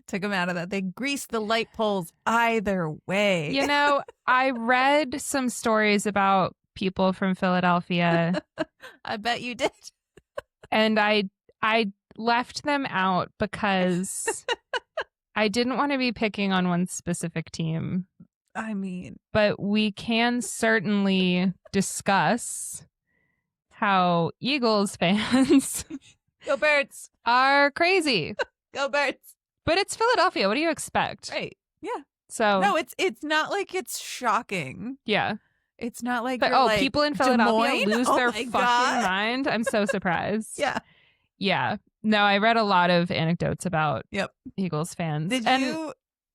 to come out of that. They grease the light poles either way. You know, I read some stories about people from Philadelphia. I bet you did. And I left them out because I didn't want to be picking on one specific team. I mean, but we can certainly discuss how Eagles fans go Birds are crazy. Go Birds. But it's Philadelphia. What do you expect? Right. Yeah. So no, it's not like it's shocking. Yeah. It's not like but, like people in Philadelphia lose their fucking mind. I'm so surprised. Yeah. Yeah. No, I read a lot of anecdotes about Eagles fans. Did you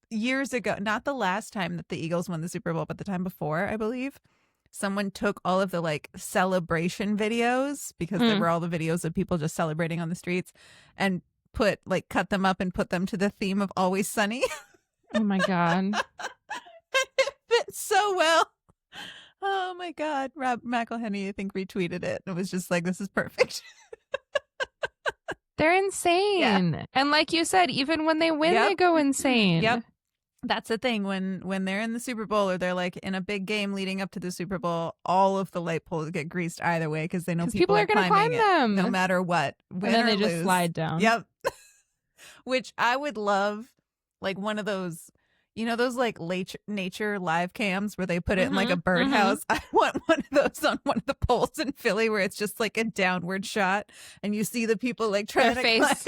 years ago, not the last time that the Eagles won the Super Bowl, but the time before, I believe, someone took all of the like celebration videos because there were all the videos of people just celebrating on the streets and cut them up and put them to the theme of Always Sunny. Oh my God. It fit so well. Oh my God. Rob McElhenney, I think, retweeted it. It was just like, this is perfect. They're insane. Yeah. And like you said, even when they win, they go insane. Yep. That's the thing. When they're in the Super Bowl or they're like in a big game leading up to the Super Bowl, all of the light poles get greased either way because they know people are going to climb them no matter what. And then they just slide down. Yep. Which I would love, like one of those, you know, those like nature live cams where they put it in like a birdhouse. I want one of those on one of the poles in Philly where it's just like a downward shot and you see the people like trying to face.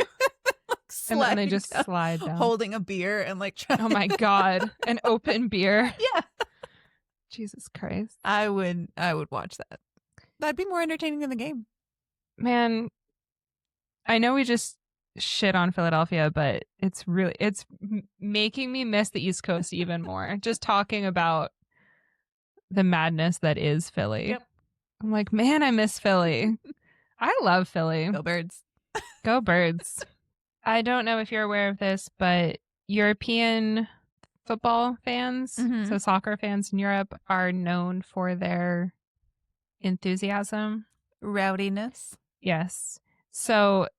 And then they just slide down. Holding a beer and like trying Oh my God. An open beer. Yeah. Jesus Christ. I would watch that. That'd be more entertaining than the game. Man, I know we just shit on Philadelphia, but it's making me miss the East Coast even more. Just talking about the madness that is Philly. Yep. I'm like, man, I miss Philly. I love Philly. Go Birds. Go Birds. I don't know if you're aware of this, but European football fans, so soccer fans in Europe, are known for their enthusiasm. Rowdiness. Yes. So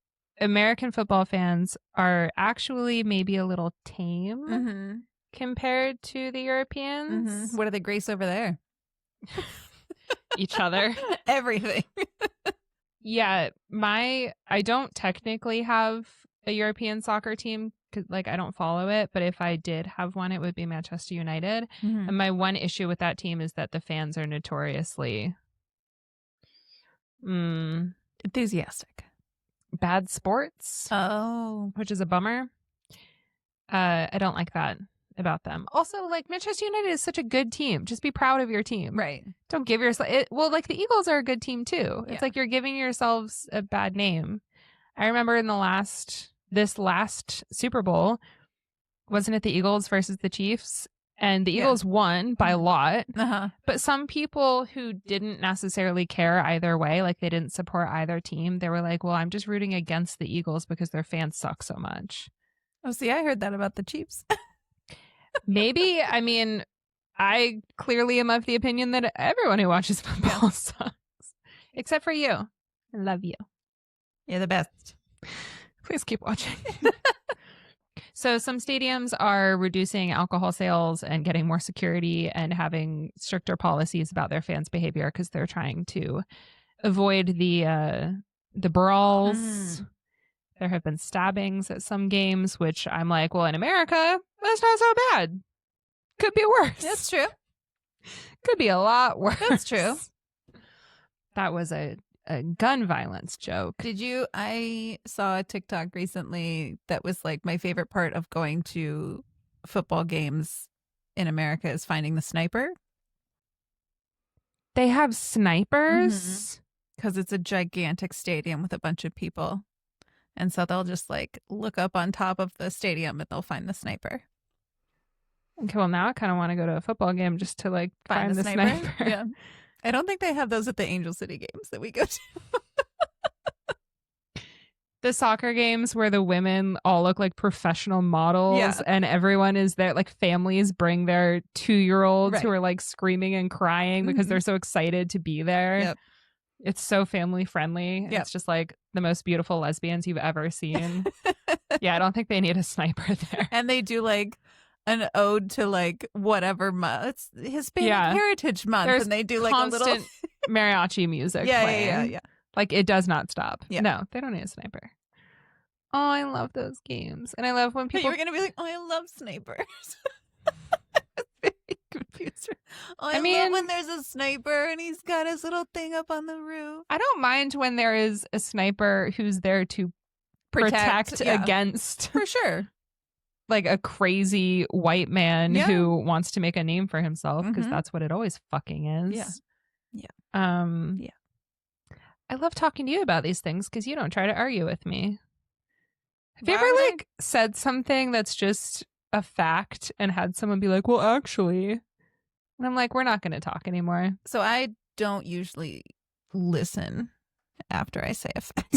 American football fans are actually maybe a little tame compared to the Europeans. What do they grace over there? Each other. Everything. Yeah. I don't technically have a European soccer team because I don't follow it, but if I did have one, it would be Manchester United. And my one issue with that team is that the fans are notoriously enthusiastic. Bad sports. Oh. Which is a bummer. I don't like that about them. Also, Manchester United is such a good team. Just be proud of your team. Right. Don't give yourself the Eagles are a good team too. It's like you're giving yourselves a bad name. I remember in this last Super Bowl, wasn't it the Eagles versus the Chiefs? And the Eagles won by a lot. But some people who didn't necessarily care either way, they didn't support either team, they were like, well, I'm just rooting against the Eagles because their fans suck so much. Oh, see, I heard that about the Chiefs. Maybe. I mean, I clearly am of the opinion that everyone who watches football sucks. Except for you. I love you. You're the best. Please keep watching. So some stadiums are reducing alcohol sales and getting more security and having stricter policies about their fans' behavior because they're trying to avoid the brawls. There have been stabbings at some games, which I'm like, well, in America, that's not so bad. Could be worse. That's true. Could be a lot worse. That's true. That was a gun violence joke. I saw a TikTok recently that was my favorite part of going to football games in America is finding the sniper. They have snipers? Because it's a gigantic stadium with a bunch of people. And so they'll just look up on top of the stadium and they'll find the sniper. Okay, well now I kind of want to go to a football game just to find the sniper. Yeah. I don't think they have those at the Angel City games that we go to. the soccer games where the women all look like professional models and everyone is there, like families bring their 2-year-olds who are like screaming and crying because they're so excited to be there. Yep. It's so family friendly. It's just like the most beautiful lesbians you've ever seen. Yeah, I don't think they need a sniper there. And they do like an ode to like whatever month. It's Hispanic Heritage Month. There's and they do like constant a little mariachi music playing. Yeah. Like it does not stop. Yeah. No, they don't need a sniper. Oh, I love those games. And I love when people... But you're going to be like, oh, I love snipers. Very confused. Oh, I mean, love when there's a sniper and he's got his little thing up on the roof. I don't mind when there is a sniper who's there to protect against... For sure. Like a crazy white man who wants to make a name for himself, because that's what it always fucking is. Yeah. I love talking to you about these things because you don't try to argue with me. Have you ever like said something that's just a fact and had someone be like, well, actually, and I'm like, we're not going to talk anymore. So I don't usually listen after I say a fact.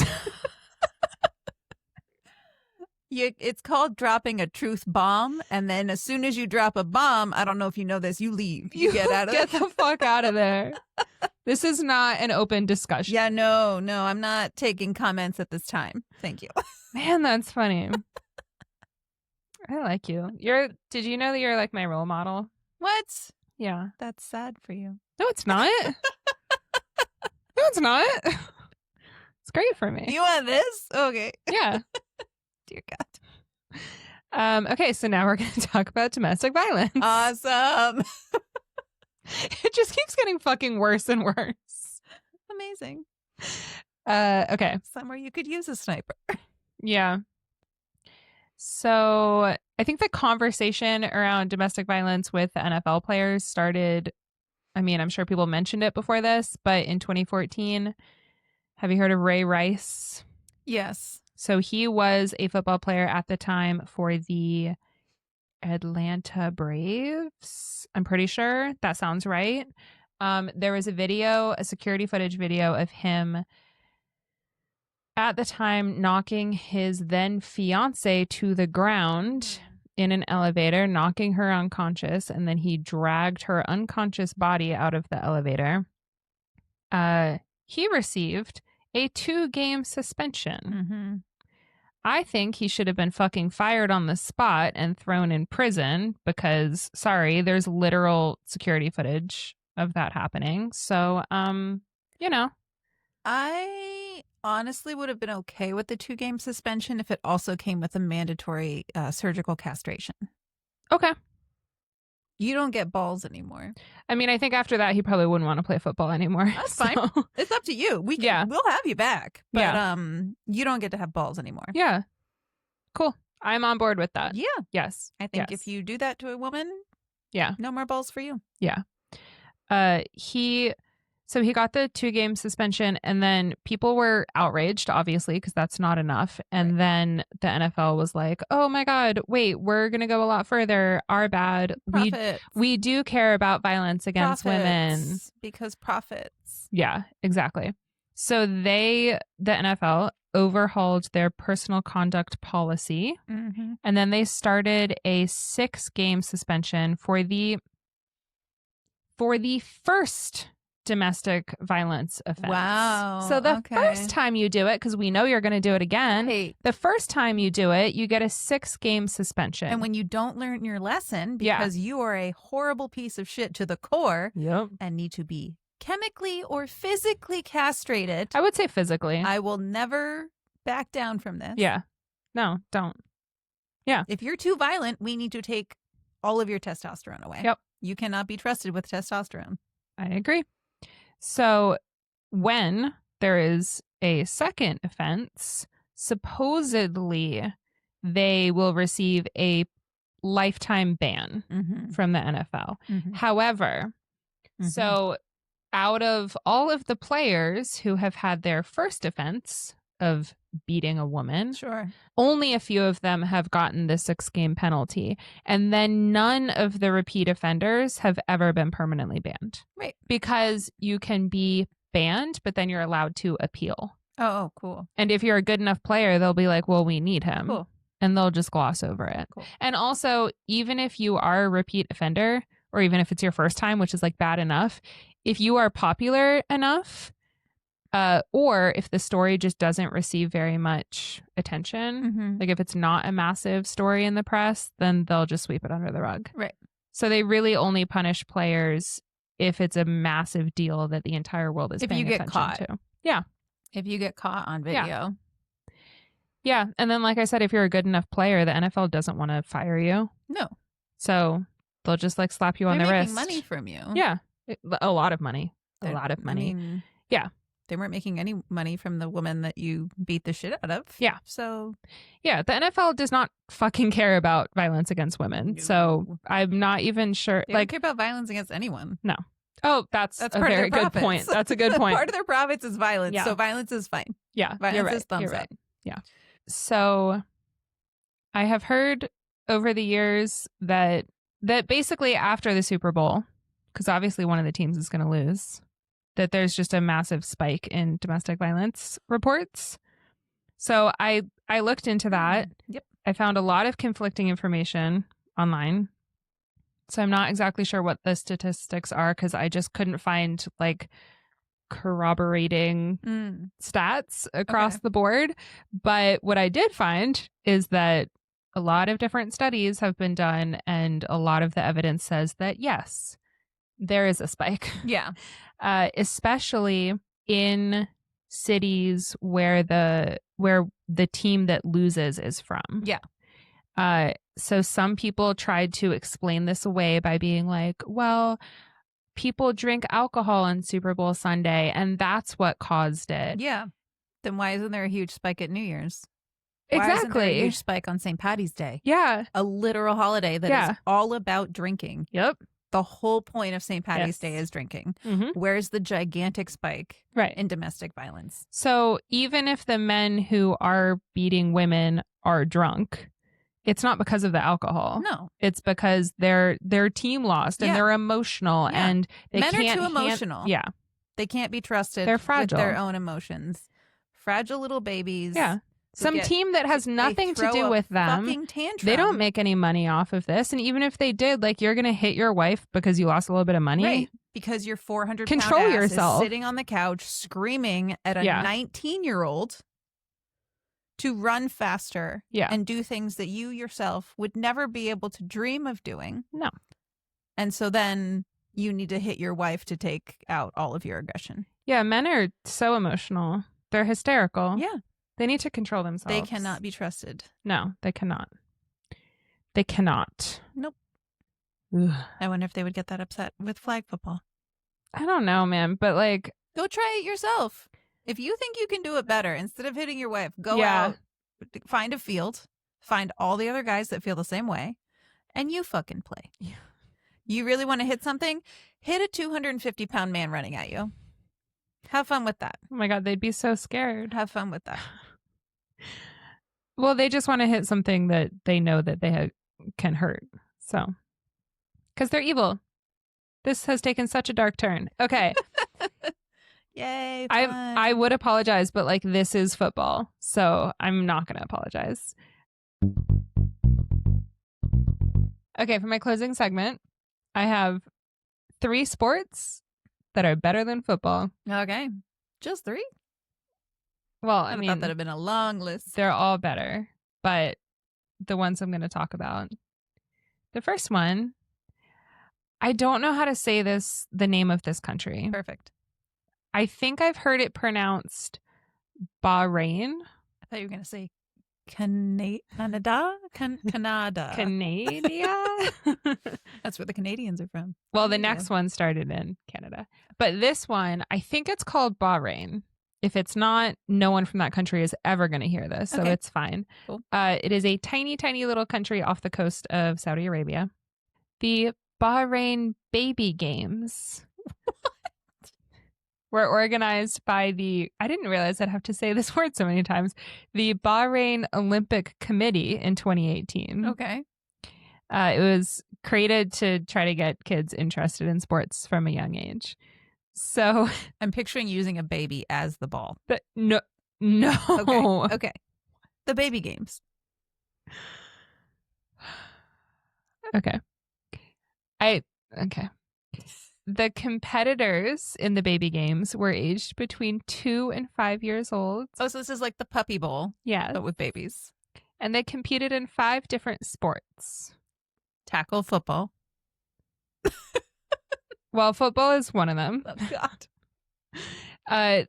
It's called dropping a truth bomb. And then as soon as you drop a bomb, I don't know if you know this, you leave. You get out of there. Get the fuck out of there. This is not an open discussion. Yeah, no, I'm not taking comments at this time. Thank you. Man, that's funny. I like you. Did you know that you're like my role model? What? Yeah. That's sad for you. No, it's not. No, it's not. It's great for me. You want this? Okay. Yeah. Dear God. Okay, so now we're going to talk about domestic violence. Awesome. It just keeps getting fucking worse and worse. Amazing. Okay. Somewhere you could use a sniper. Yeah. So I think the conversation around domestic violence with the NFL players started, I mean, I'm sure people mentioned it before this, but in 2014, have you heard of Ray Rice? Yes. So he was a football player at the time for the Atlanta Braves. I'm pretty sure that sounds right. There was a security footage video of him at the time knocking his then fiance to the ground in an elevator, knocking her unconscious, and then he dragged her unconscious body out of the elevator. He received a 2-game suspension. Mm-hmm. I think he should have been fucking fired on the spot and thrown in prison because, sorry, there's literal security footage of that happening. So, I honestly would have been okay with the 2-game suspension if it also came with a mandatory surgical castration. Okay. You don't get balls anymore. I mean, I think after that, he probably wouldn't want to play football anymore. That's fine. It's up to you. We'll have you back. But you don't get to have balls anymore. Yeah. Cool. I'm on board with that. Yeah. Yes. I think if you do that to a woman, no more balls for you. Yeah. He got the 2-game suspension, and then people were outraged, obviously, because that's not enough. And then the NFL was like, oh my God, wait, we're going to go a lot further. Our bad. We do care about violence against women. Because profits. Yeah, exactly. So the NFL overhauled their personal conduct policy, and then they started a 6-game suspension for the first domestic violence offense. Wow. So the first time you do it, because we know you're going to do it again, the first time you do it, you get a 6-game suspension. And when you don't learn your lesson because you are a horrible piece of shit to the core and need to be chemically or physically castrated. I would say physically. I will never back down from this. Yeah. No, don't. Yeah. If you're too violent, we need to take all of your testosterone away. Yep. You cannot be trusted with testosterone. I agree. So when there is a second offense, supposedly they will receive a lifetime ban from the NFL. However, so out of all of the players who have had their first offense of beating a woman, only a few of them have gotten the 6-game penalty. And then none of the repeat offenders have ever been permanently banned. Right. Because you can be banned, but then you're allowed to appeal. Oh, cool. And if you're a good enough player, they'll be like, well, we need him. Cool. And they'll just gloss over it. Cool. And also, even if you are a repeat offender, or even if it's your first time, which is like bad enough, if you are popular enough, or if the story just doesn't receive very much attention, like if it's not a massive story in the press, then they'll just sweep it under the rug. Right. So they really only punish players if it's a massive deal that the entire world is paying attention to. Yeah. If you get caught on video. Yeah. And then, like I said, if you're a good enough player, the NFL doesn't want to fire you. No. So they'll just like slap you on the wrist. They're making money from you. Yeah. A lot of money. A lot of money. I mean, yeah. They weren't making any money from the woman that you beat the shit out of. Yeah. So. Yeah. The NFL does not fucking care about violence against women. No. So I'm not even sure. They don't care about violence against anyone. No. Oh, that's a very good point. That's a good point. Part of their profits is violence. Yeah. So violence is fine. Yeah. Violence is thumbs up. Yeah. So I have heard over the years that basically after the Super Bowl, because obviously one of the teams is going to lose, that there's just a massive spike in domestic violence reports. So I looked into that. Yep. I found a lot of conflicting information online. So I'm not exactly sure what the statistics are because I just couldn't find like corroborating stats across the board. But what I did find is that a lot of different studies have been done and a lot of the evidence says that yes, there is a spike. Yeah. Especially in cities where the team that loses is from. Yeah. So some people tried to explain this away by being like, well, people drink alcohol on Super Bowl Sunday, and that's what caused it. Yeah. Then why isn't there a huge spike at New Year's? Exactly. Why isn't there a huge spike on St. Patty's Day? Yeah. A literal holiday that is all about drinking. Yep. The whole point of St. Patty's Day is drinking. Where's the gigantic spike in domestic violence? So even if the men who are beating women are drunk, it's not because of the alcohol. No. It's because their team lost and they're emotional and they Men can't are too emotional. Yeah. They can't be trusted They're fragile. with their own emotions. Fragile little babies. Yeah. Some team that has nothing to do with them. Fucking tantrum. They don't make any money off of this. And even if they did, like, you're going to hit your wife because you lost a little bit of money. Right. Because your 400 Control pound ass yourself. is sitting on the couch screaming at a 19-year-old to run faster and do things that you yourself would never be able to dream of doing. No. And so then you need to hit your wife to take out all of your aggression. Yeah, men are so emotional. They're hysterical. Yeah. They need to control themselves. They cannot be trusted. No, they cannot. They cannot. Nope. Ugh. I wonder if they would get that upset with flag football. I don't know, man, but like... Go try it yourself. If you think you can do it better, instead of hitting your wife, go out, find a field, find all the other guys that feel the same way, and you fucking play. Yeah. You really want to hit something? Hit a 250-pound man running at you. Have fun with that. Oh my God, they'd be so scared. Have fun with that. Well, they just want to hit something that they know that they can hurt. So, because they're evil. This has taken such a dark turn. Okay. Yay. Fun. I would apologize, but like this is football. So I'm not going to apologize. Okay. For my closing segment, I have 3 sports that are better than football. Okay. Just 3? Well, I mean, thought that'd have been a long list. They're all better, but the ones I'm going to talk about. The first one, I don't know how to say the name of this country. Perfect. I think I've heard it pronounced Bahrain. I thought you were going to say Canada? Canada. Canada? That's where the Canadians are from. Well, the next one started in Canada. But this one, I think it's called Bahrain. If it's not, no one from that country is ever going to hear this, so it's fine. Cool. It is a tiny, tiny little country off the coast of Saudi Arabia. The Bahrain Baby Games were organized by I didn't realize I'd have to say this word so many times, the Bahrain Olympic Committee in 2018. Okay. It was created to try to get kids interested in sports from a young age. So I'm picturing using a baby as the ball. But no, No. Okay. The baby games. Okay. Okay. The competitors in the baby games were aged between 2 and 5 years old. Oh, so this is like the Puppy Bowl. Yeah. But with babies. And they competed in 5 different sports. Tackle football. Well, football is one of them. Oh, God.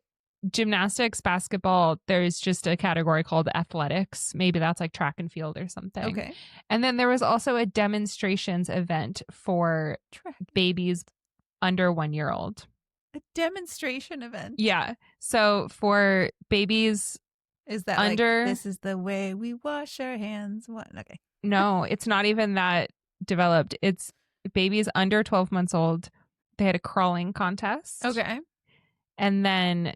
Gymnastics, basketball, there's just a category called athletics. Maybe that's like track and field or something. Okay. And then there was also a demonstrations event for babies under 1 year old. A demonstration event. Yeah. So for babies, is that under like, this is the way we wash our hands? What? Okay. No, it's not even that developed. It's babies under 12 months old. They had a crawling contest. Okay. And then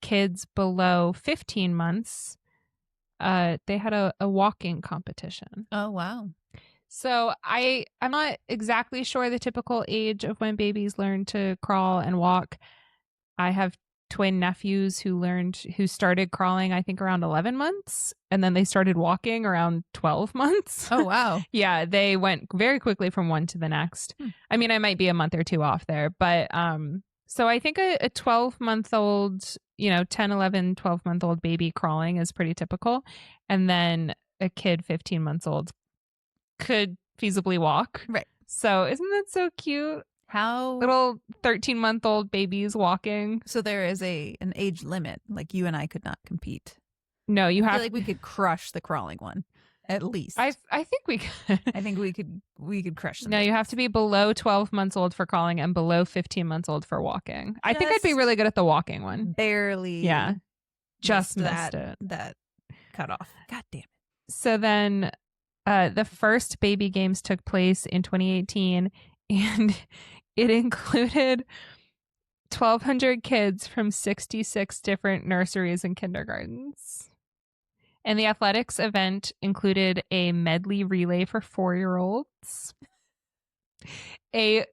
kids below 15 months, they had a walking competition. Oh, wow. So I'm not exactly sure the typical age of when babies learn to crawl and walk. I have twin nephews who started crawling, I think, around 11 months. And then they started walking around 12 months. Oh, wow. Yeah, they went very quickly from one to the next. I mean, I might be a month or two off there. But so I think a 12-month-old, 10, 11, 12-month-old baby crawling is pretty typical. And then a kid 15 months old could feasibly walk. Right. So isn't that so cute? How little 13-month-old babies walking. So there is an age limit. Like you and I could not compete. No, you have. I feel like we could crush the crawling one, at least. I think we could. I think we could crush them. No, you have to be below 12 months old for crawling and below 15 months old for walking. I think I'd be really good at the walking one. Barely. Yeah. Just missed it. That cut off. God damn it. So then the first baby games took place in 2018, and it included 1,200 kids from 66 different nurseries and kindergartens. And the athletics event included a medley relay for 4-year-olds, a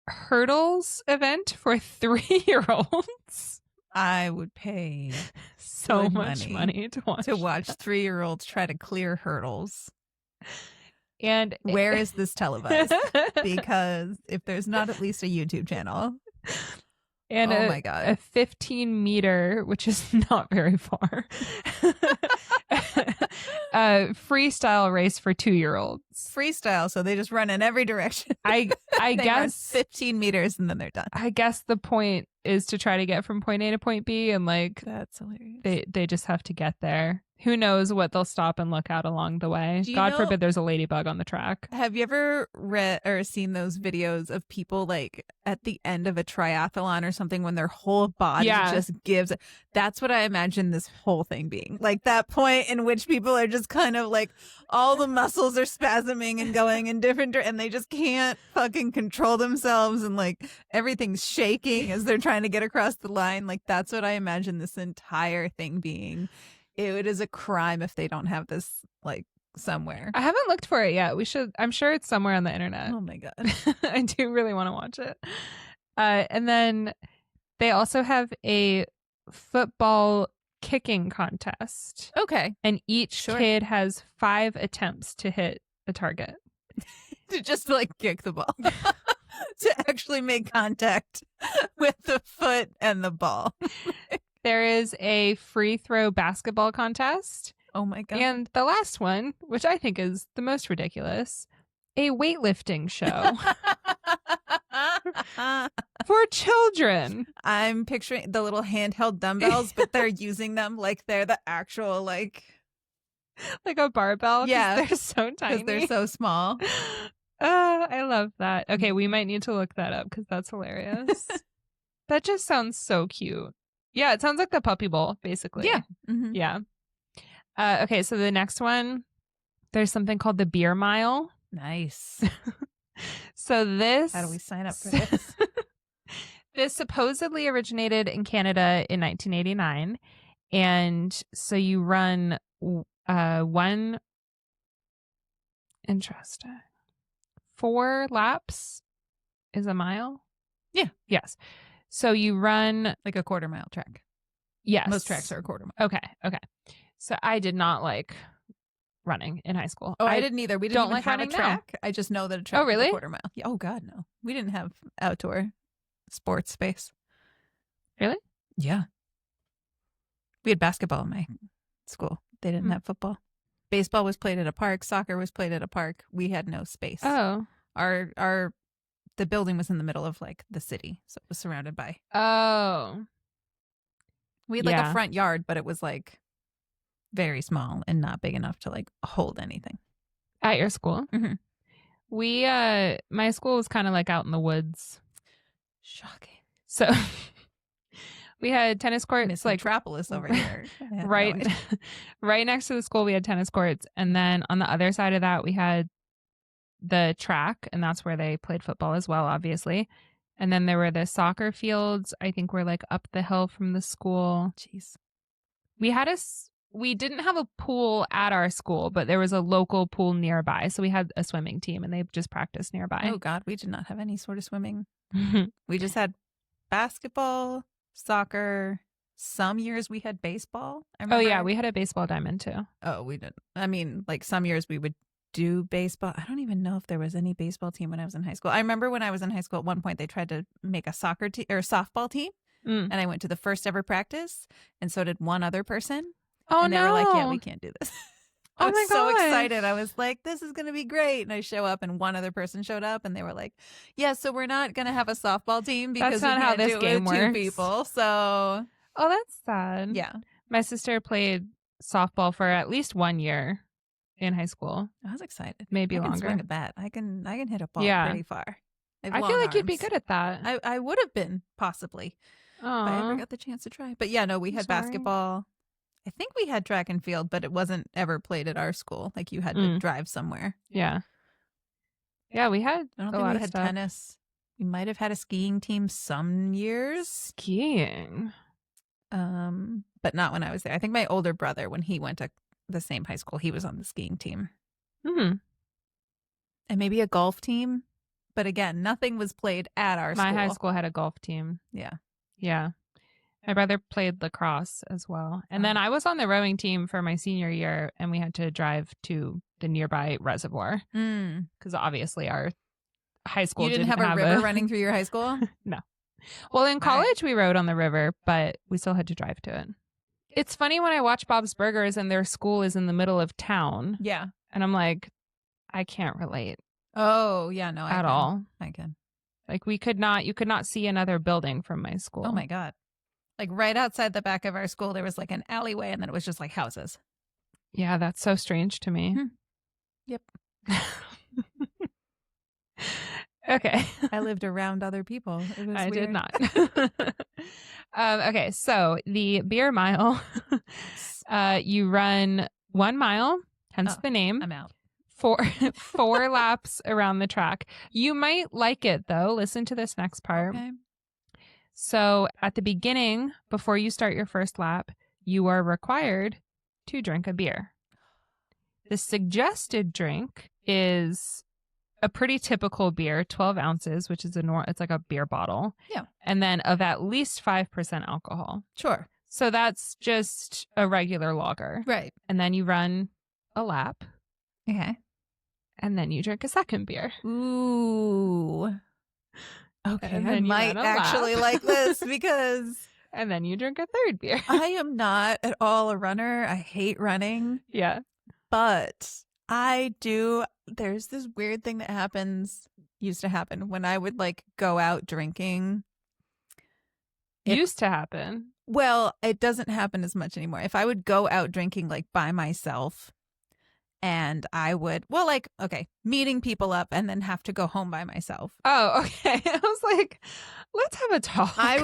hurdles event for 3-year-olds. I would pay so much money to watch 3-year-olds try to clear hurdles. And where is this televised? Because if there's not at least a YouTube channel. And oh my God. A 15-meter, which is not very far, freestyle race for 2-year-olds. Freestyle, so they just run in every direction. I guess 15 meters and then they're done. I guess the point is to try to get from point A to point B, and like that's hilarious. They just have to get there. Who knows what they'll stop and look at along the way. God forbid there's a ladybug on the track. Have you ever read or seen those videos of people like at the end of a triathlon or something when their whole body just gives? That's what I imagine this whole thing being. Like that point in which people are just kind of like all the muscles are spasming and going in different and they just can't fucking control themselves and like everything's shaking as they're trying to get across the line. Like that's what I imagine this entire thing being. It is a crime if they don't have this like somewhere. I haven't looked for it yet. We should. I'm sure it's somewhere on the internet. Oh my God. I do really want to watch it. And then they also have a football kicking contest. Okay. And each kid has 5 attempts to hit a target. To just like kick the ball. To actually make contact with the foot and the ball. There is a free throw basketball contest. Oh my God. And the last one, which I think is the most ridiculous, a weightlifting show for children. I'm picturing the little handheld dumbbells, but they're using them like they're the actual like a barbell. Yeah. They're so tiny. Because they're so small. I love that. Okay, we might need to look that up because that's hilarious. That just sounds so cute. Yeah, it sounds like the Puppy Bowl, basically. Yeah. Mm-hmm. Yeah. Okay, so the next one, there's something called the Beer Mile. Nice. So this... How do we sign up for this? This supposedly originated in Canada in 1989. And so you run one... Interesting. 4 laps is a mile? Yeah. Yes. So you run like a quarter-mile track. Yes. Most tracks are a quarter mile. Okay. So I did not like running in high school. Oh, I didn't either. We didn't even have a track. Now. I just know that a track was a quarter mile. Oh, God, no. We didn't have outdoor sports space. Really? Yeah. We had basketball in my school. They didn't have football. Baseball was played at a park. Soccer was played at a park. We had no space. Oh. The building was in the middle of like the city, so it was surrounded by. Oh. We had like a front yard, but it was like very small and not big enough to like hold anything. At your school? Mm-hmm. My school was kind of like out in the woods. Shocking. So we had tennis courts. Miss Metropolis over here. Right, right next to the school, we had tennis courts. And then on the other side of that, we had the track, and that's where they played football as well, obviously. And then there were the soccer fields, I think were like up the hill from the school. Jeez. We didn't have a pool at our school, but there was a local pool nearby. So we had a swimming team and they just practiced nearby. Oh, God. We did not have any sort of swimming. We just had basketball, soccer. Some years we had baseball. Oh, yeah. We had a baseball diamond too. Oh, we didn't. I mean, like some years we would do baseball. I don't even know if there was any baseball team when I was in high school. I remember when I was in high school at one point, they tried to make a soccer team or a softball team. And I went to the first ever practice. And so did one other person. Oh, and they were like, yeah, we can't do this. I was so excited. I was like, this is going to be great. And I show up and one other person showed up and they were like, yeah, so we're not going to have a softball team because that's not how this game works. 2 people. So. Oh, that's sad. Yeah. My sister played softball for at least 1 year in high school. I was excited. Maybe longer. I can swing a bat. I can hit a ball pretty far. I feel like you'd be good at that. I would have been, possibly. If I ever got the chance to try. But yeah, no, we had basketball. I think we had track and field, but it wasn't ever played at our school. Like you had to drive somewhere. Yeah. Yeah, we had I don't think we had tennis. We might have had a skiing team some years. Skiing. But not when I was there. I think my older brother, when he went to the same high school, he was on the skiing team. And maybe a golf team. But again, nothing was played at our school. My high school had a golf team. Yeah. Yeah. My brother played lacrosse as well. And then I was on the rowing team for my senior year, and we had to drive to the nearby reservoir. Because obviously our high school didn't have a river running through your high school? No. Well, in college, we rode on the river, but we still had to drive to it. It's funny when I watch Bob's Burgers and their school is in the middle of town. Yeah. And I'm like, I can't relate. Oh, yeah, no. At all. I can. Like you could not see another building from my school. Oh my God. Like right outside the back of our school, there was like an alleyway and then it was just like houses. Yeah, that's so strange to me. Yep. Okay. I lived around other people. It was I weird. did not. Okay, so the beer mile, you run 1 mile, hence the name. I'm out. 4 laps around the track. You might like it though. Listen to this next part. Okay. So at the beginning, before you start your first lap, you are required to drink a beer. The suggested drink is a pretty typical beer, 12 ounces, which is it's like a beer bottle. Yeah. And then of at least 5% alcohol. Sure. So that's just a regular lager. Right. And then you run a lap. Okay. And then you drink a second beer. Ooh. Okay, I might actually like this because... And then you drink a third beer. I am not at all a runner. I hate running. Yeah. But I do... There's this weird thing that used to happen when I would like go out drinking. Used to happen? Well, it doesn't happen as much anymore. If I would go out drinking like by myself... And I would, meeting people up and then have to go home by myself. Oh, okay. I was like, let's have a talk. I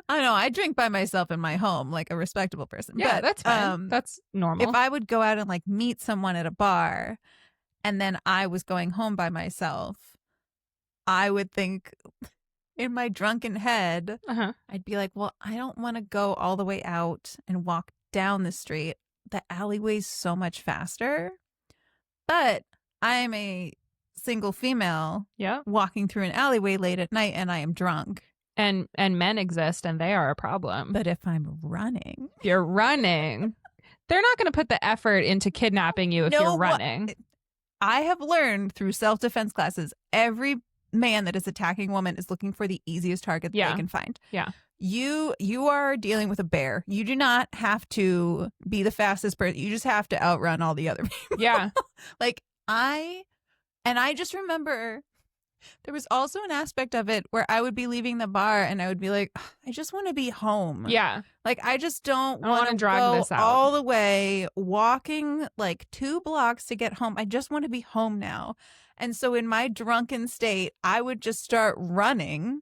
know, I drink by myself in my home like a respectable person. Yeah, but, that's fine. That's normal. If I would go out and like meet someone at a bar and then I was going home by myself, I would think in my drunken head, I'd be like, well, I don't want to go all the way out and walk down the street. The alleyway's so much faster, but I'm a single female walking through an alleyway late at night and I am drunk. And men exist and they are a problem. But if I'm running. If you're running, they're not going to put the effort into kidnapping you if you're running. I have learned through self-defense classes, every man that is attacking a woman is looking for the easiest target that they can find. Yeah. You are dealing with a bear. You do not have to be the fastest person. You just have to outrun all the other people. Yeah. I just remember there was also an aspect of it where I would be leaving the bar and I would be like, I just want to be home. Yeah. Like, I just don't want to drag go this out all the way walking like 2 blocks to get home. I just want to be home now. And so in my drunken state, I would just start running.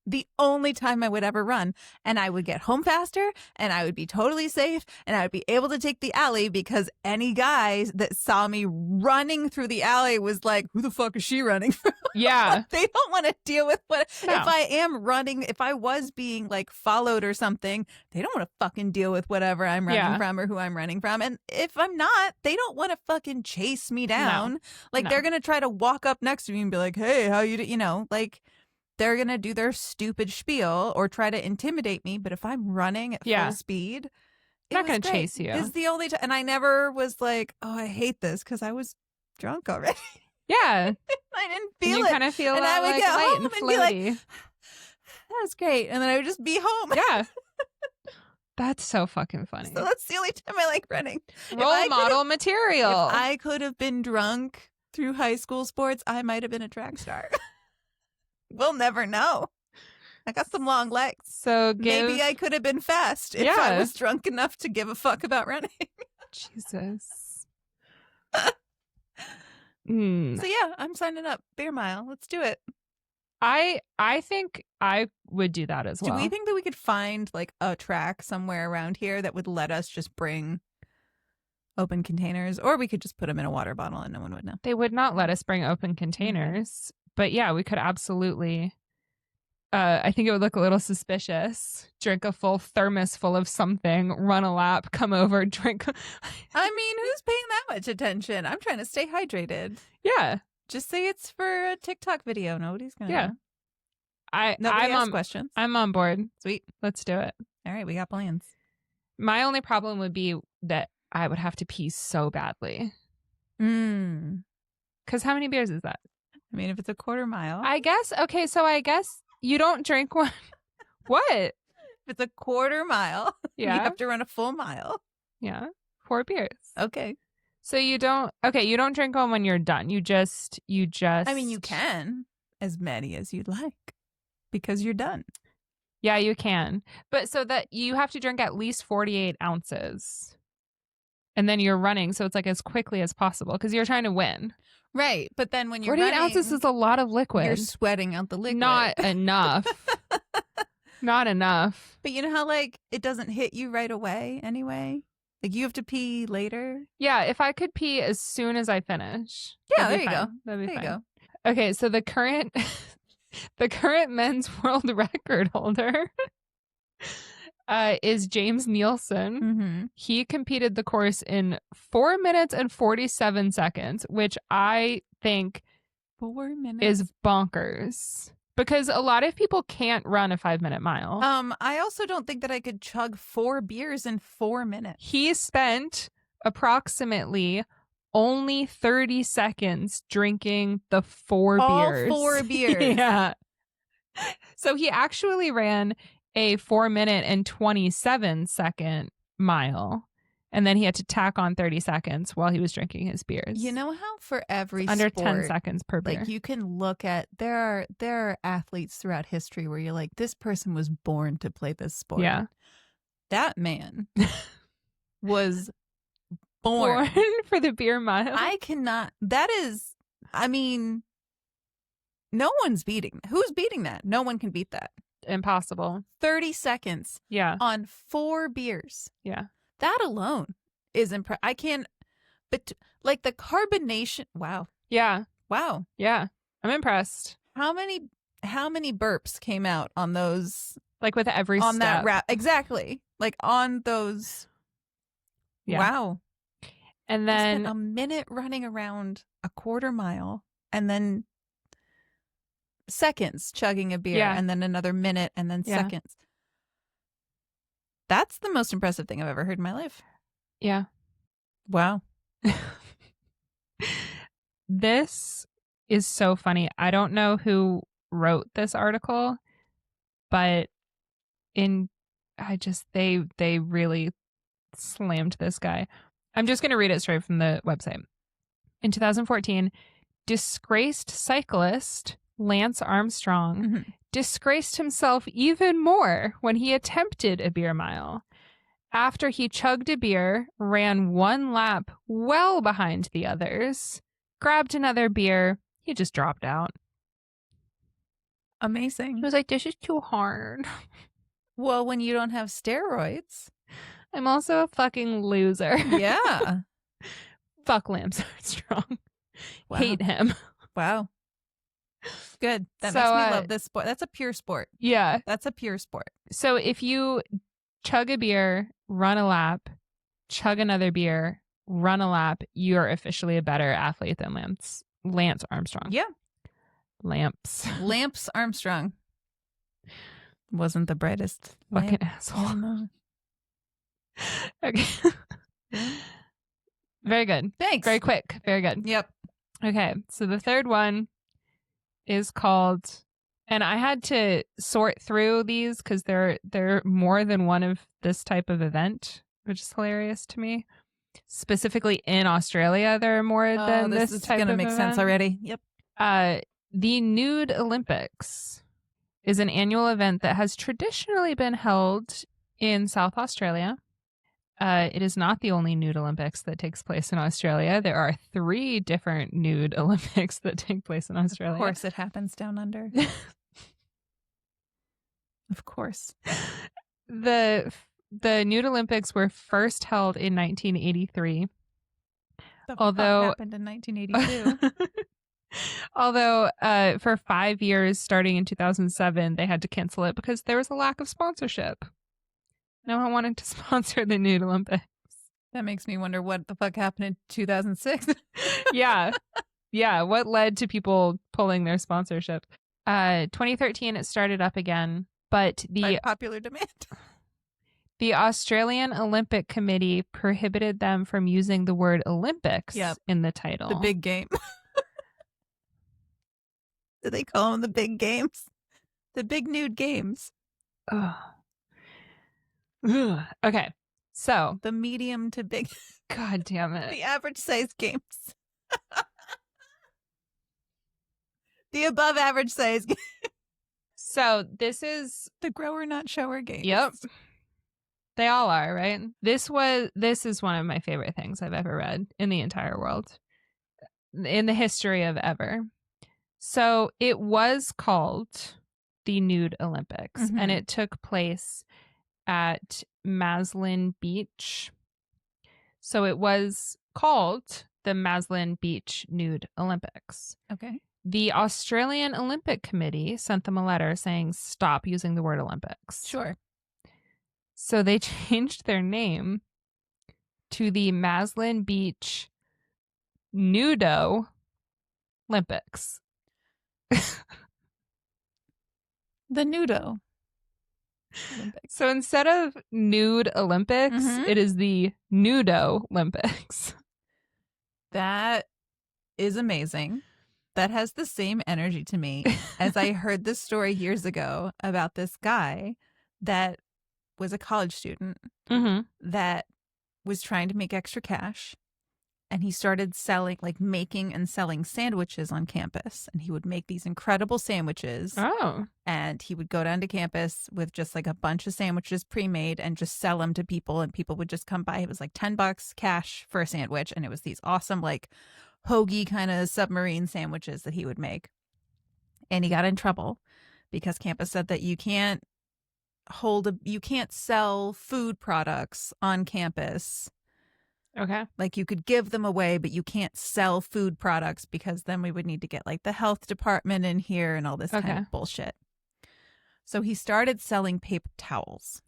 The only time I would ever run, and I would get home faster and I would be totally safe and I would be able to take the alley because any guys that saw me running through the alley was like, who the fuck is she running from? Yeah. They don't want to deal with what if I am running, if I was being like followed or something, they don't want to fucking deal with whatever I'm running from or who I'm running from. And if I'm not, they don't want to fucking chase me down. They're going to try to walk up next to me and be like, hey, how you they're going to do their stupid spiel or try to intimidate me. But if I'm running at full speed, not going to chase you. It's the only time. And I never was like, oh, I hate this because I was drunk already. Yeah. I didn't feel it. You kind of feel and I would like get light home and and be like, floaty. that was great. And then I would just be home. Yeah. That's so fucking funny. So that's the only time I like running. Role model material. If I could have been drunk through high school sports, I might have been a track star. We'll never know. I got some long legs. So maybe I could have been fast if I was drunk enough to give a fuck about running. Jesus. So yeah, I'm signing up. Beer Mile. Let's do it. I think I would do that as well. Do we think that we could find like a track somewhere around here that would let us just bring open containers, or we could just put them in a water bottle and no one would know? They would not let us bring open containers. But yeah, we could absolutely. I think it would look a little suspicious. Drink a full thermos full of something, run a lap, come over, drink. I mean, who's paying that much attention? I'm trying to stay hydrated. Yeah. Just say it's for a TikTok video. Nobody's going to know. I'm on questions. I'm on board. Sweet. Let's do it. All right, we got plans. My only problem would be that I would have to pee so badly. Because how many beers is that? I mean, if it's a quarter mile. I guess. Okay, so I guess you don't drink one. What? If it's a quarter mile, you have to run a full mile. Yeah. 4 beers. Okay. So you don't drink one when you're done. You just. I mean, you can as many as you'd like because you're done. Yeah, you can. But so that you have to drink at least 48 ounces. And then you're running. So it's like as quickly as possible because you're trying to win. Right. But then when you're 48 ounces is a lot of liquid. You're sweating out the liquid. Not enough. Not enough. But you know how like it doesn't hit you right away anyway? Like you have to pee later? Yeah. If I could pee as soon as I finish. Yeah, there you go. That'd be fine. There you go. Okay. So the current men's world record holder is James Nielsen. Mm-hmm. He competed the course in 4 minutes and 47 seconds, which I think 4 minutes is bonkers because a lot of people can't run a 5-minute mile. I also don't think that I could chug 4 beers in 4 minutes. He spent approximately only 30 seconds drinking the 4 beers. All 4 beers. Yeah. So he actually ran a 4 minute and 27 second mile. And then he had to tack on 30 seconds while he was drinking his beers. You know how for every under sport, 10 seconds per beer. Like you can look at there are athletes throughout history where you're like, this person was born to play this sport. Yeah. That man was born for the beer mile. I cannot. That is, I mean, no one's beating. Who's beating that? No one can beat that. Impossible. 30 seconds. Yeah. On 4 beers. Yeah. That alone is impressive. I can't, but like the carbonation. Wow. Yeah. Wow. Yeah. I'm impressed. How many burps came out on those? Like with every on step. That wrap. Exactly. Like on those. Yeah. Wow. And then a minute running around a quarter mile and then seconds chugging a beer Yeah. and then another minute and then Yeah. seconds. That's the most impressive thing I've ever heard in my life. Yeah. Wow. This is so funny. I don't know who wrote this article, but they really slammed this guy. I'm just going to read it straight from the website. In 2014, disgraced cyclist Lance Armstrong disgraced himself even more when he attempted a beer mile. After he chugged a beer, ran one lap well behind the others, grabbed another beer, he just dropped out. Amazing. He was like, this is too hard. Well, when you don't have steroids. I'm also a fucking loser. Yeah. Fuck Lance Armstrong. Wow. Hate him. Wow. Good. That makes me love this sport. That's a pure sport. Yeah. That's a pure sport. So if you chug a beer, run a lap, chug another beer, run a lap, you're officially a better athlete than Lance Armstrong. Yeah. Lance Armstrong. Wasn't the brightest. Fucking asshole. No. Okay. Very good. Thanks. Very quick. Very good. Yep. Okay. So the third one is called, and I had to sort through these because there are more than one of this type of event, which is hilarious to me. Specifically in Australia, there are more than this type of event. This is going to make sense already. Yep. The Nude Olympics is an annual event that has traditionally been held in South Australia. It is not the only Nude Olympics that takes place in Australia. There are 3 different Nude Olympics that take place in Australia. Of course it happens down under. Of course. The Nude Olympics were first held in 1983. Although happened in 1982. Although for 5 years, starting in 2007, they had to cancel it because there was a lack of sponsorship. No one wanted to sponsor the Nude Olympics. That makes me wonder what the fuck happened in 2006. Yeah. Yeah. What led to people pulling their sponsorship? 2013, it started up again, but by popular demand. The Australian Olympic Committee prohibited them from using the word Olympics in the title. The big game. Do they call them the big games? The big nude games. Ugh. Okay. So the medium to big. God damn it. The average size games. The above average size game. So this is the grower not shower games. Yep. They all are, right? This is one of my favorite things I've ever read in the entire world. In the history of ever. So it was called the Nude Olympics, and it took place at Maslin Beach. So it was called the Maslin Beach Nude Olympics. Okay. The Australian Olympic Committee sent them a letter saying, stop using the word Olympics. Sure. So they changed their name to the Maslin Beach Nudo Olympics. The Nudo Olympics. So instead of Nude Olympics, it is the Nudo Olympics. That is amazing. That has the same energy to me as I heard this story years ago about this guy that was a college student that was trying to make extra cash. And he started making and selling sandwiches on campus. And he would make these incredible sandwiches. Oh. And he would go down to campus with just like a bunch of sandwiches pre-made and just sell them to people. And people would just come by. It was like $10 cash for a sandwich. And it was these awesome, like, hoagie kind of submarine sandwiches that he would make. And he got in trouble because campus said that you can't sell food products on campus. Okay. Like you could give them away, but you can't sell food products because then we would need to get like the health department in here and all this kind of bullshit. So he started selling paper towels.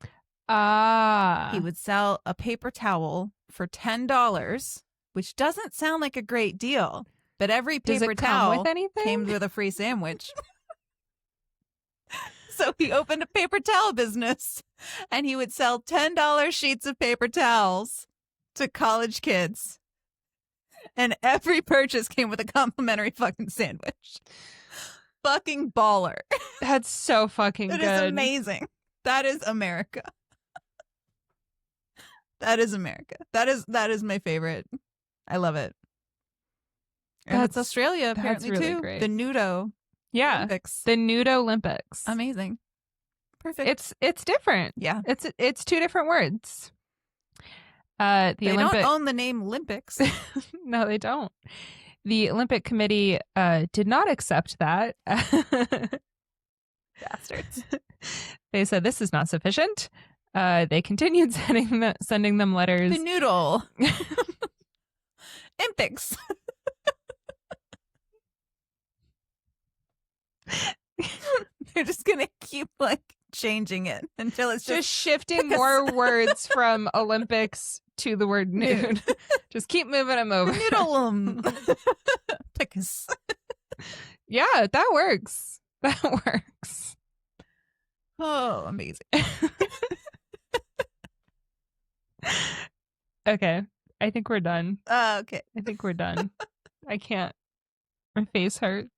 He would sell a paper towel for $10, which doesn't sound like a great deal, but every paper towel with anything? came with a free sandwich. So he opened a paper towel business and he would sell $10 sheets of paper towels to college kids. And every purchase came with a complimentary fucking sandwich. Fucking baller. That's so fucking good. That is amazing. That is America. That is America. That is my favorite. I love it. And it's Australia apparently really too. Great. The Nudo Olympics. The Nudo Olympics. Amazing. Perfect. It's different. Yeah. It's two different words. They don't own the name Olympics. No, they don't. The Olympic Committee did not accept that. Bastards. They said this is not sufficient. They continued sending them letters. The noodle. Olympics. They're just gonna keep changing it until it's just shifting more words from Olympics to the word nude. Just keep moving them over. Noodle. Pickus. Yeah, that works. That works. Oh, amazing. Okay. I think we're done. Okay. I think we're done. I can't. My face hurts.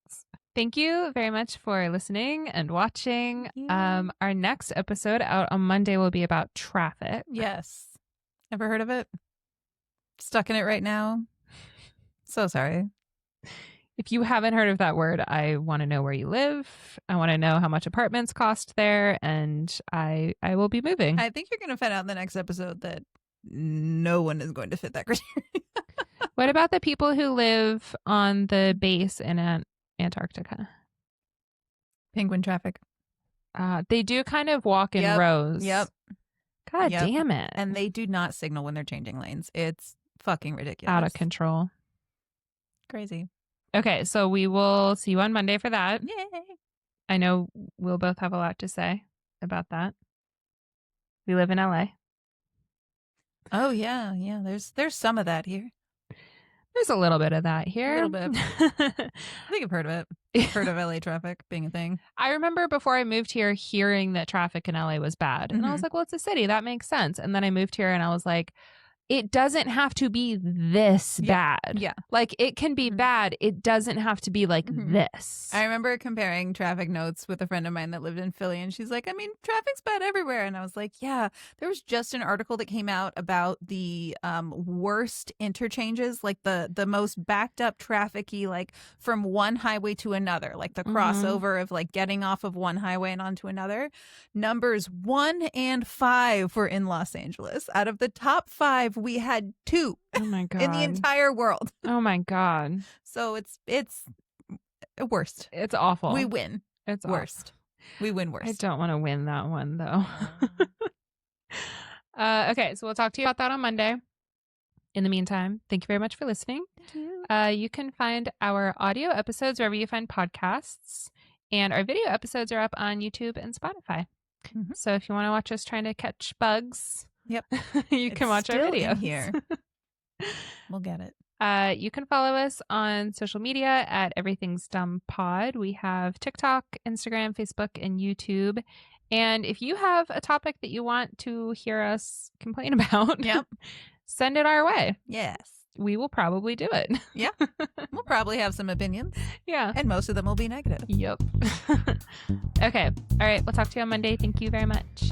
Thank you very much for listening and watching. Our next episode out on Monday will be about traffic. Yes. Ever heard of it? Stuck in it right now. So sorry. If you haven't heard of that word, I want to know where you live. I want to know how much apartments cost there, and I will be moving. I think you're going to find out in the next episode that no one is going to fit that criteria. What about the people who live on the base in Antarctica? Penguin traffic. They do kind of walk in rows. Yep. God damn it. And they do not signal when they're changing lanes. It's fucking ridiculous. Out of control. Crazy. Okay, so we will see you on Monday for that. Yay. I know we'll both have a lot to say about that. We live in LA. Oh, yeah. Yeah. There's some of that here. There's a little bit of that here. A little bit. I think I've heard of it. I've heard of LA traffic being a thing. I remember before I moved here hearing that traffic in LA was bad. And I was like, well, it's a city. That makes sense. And then I moved here and I was like, it doesn't have to be this bad. Yeah. It can be bad. It doesn't have to be like this. I remember comparing traffic notes with a friend of mine that lived in Philly, and she's like, I mean, traffic's bad everywhere. And I was like, yeah, there was just an article that came out about the worst interchanges, the most backed up traffic-y, from one highway to another, the crossover of getting off of one highway and onto another. Numbers 1 and 5 were in Los Angeles. Out of the top 5, we had 2. Oh my God. In the entire world. Oh my God. So it's worst. It's awful. We win. It's worst. Awful. We win worst. I don't want to win that one though. Okay, so we'll talk to you about that on Monday. In the meantime, thank you very much for listening. Thank you. You can find our audio episodes wherever you find podcasts, and our video episodes are up on YouTube and Spotify. Mm-hmm. So if you want to watch us trying to catch bugs, you can watch our videos here. We'll get it. You can follow us on social media at Everything's Dumb Pod. We have TikTok, Instagram, Facebook, and YouTube. And if you have a topic that you want to hear us complain about, send it our way. Yes. We will probably do it. Yeah. We'll probably have some opinions. Yeah. And most of them will be negative. Yep. Okay. All right. We'll talk to you on Monday. Thank you very much.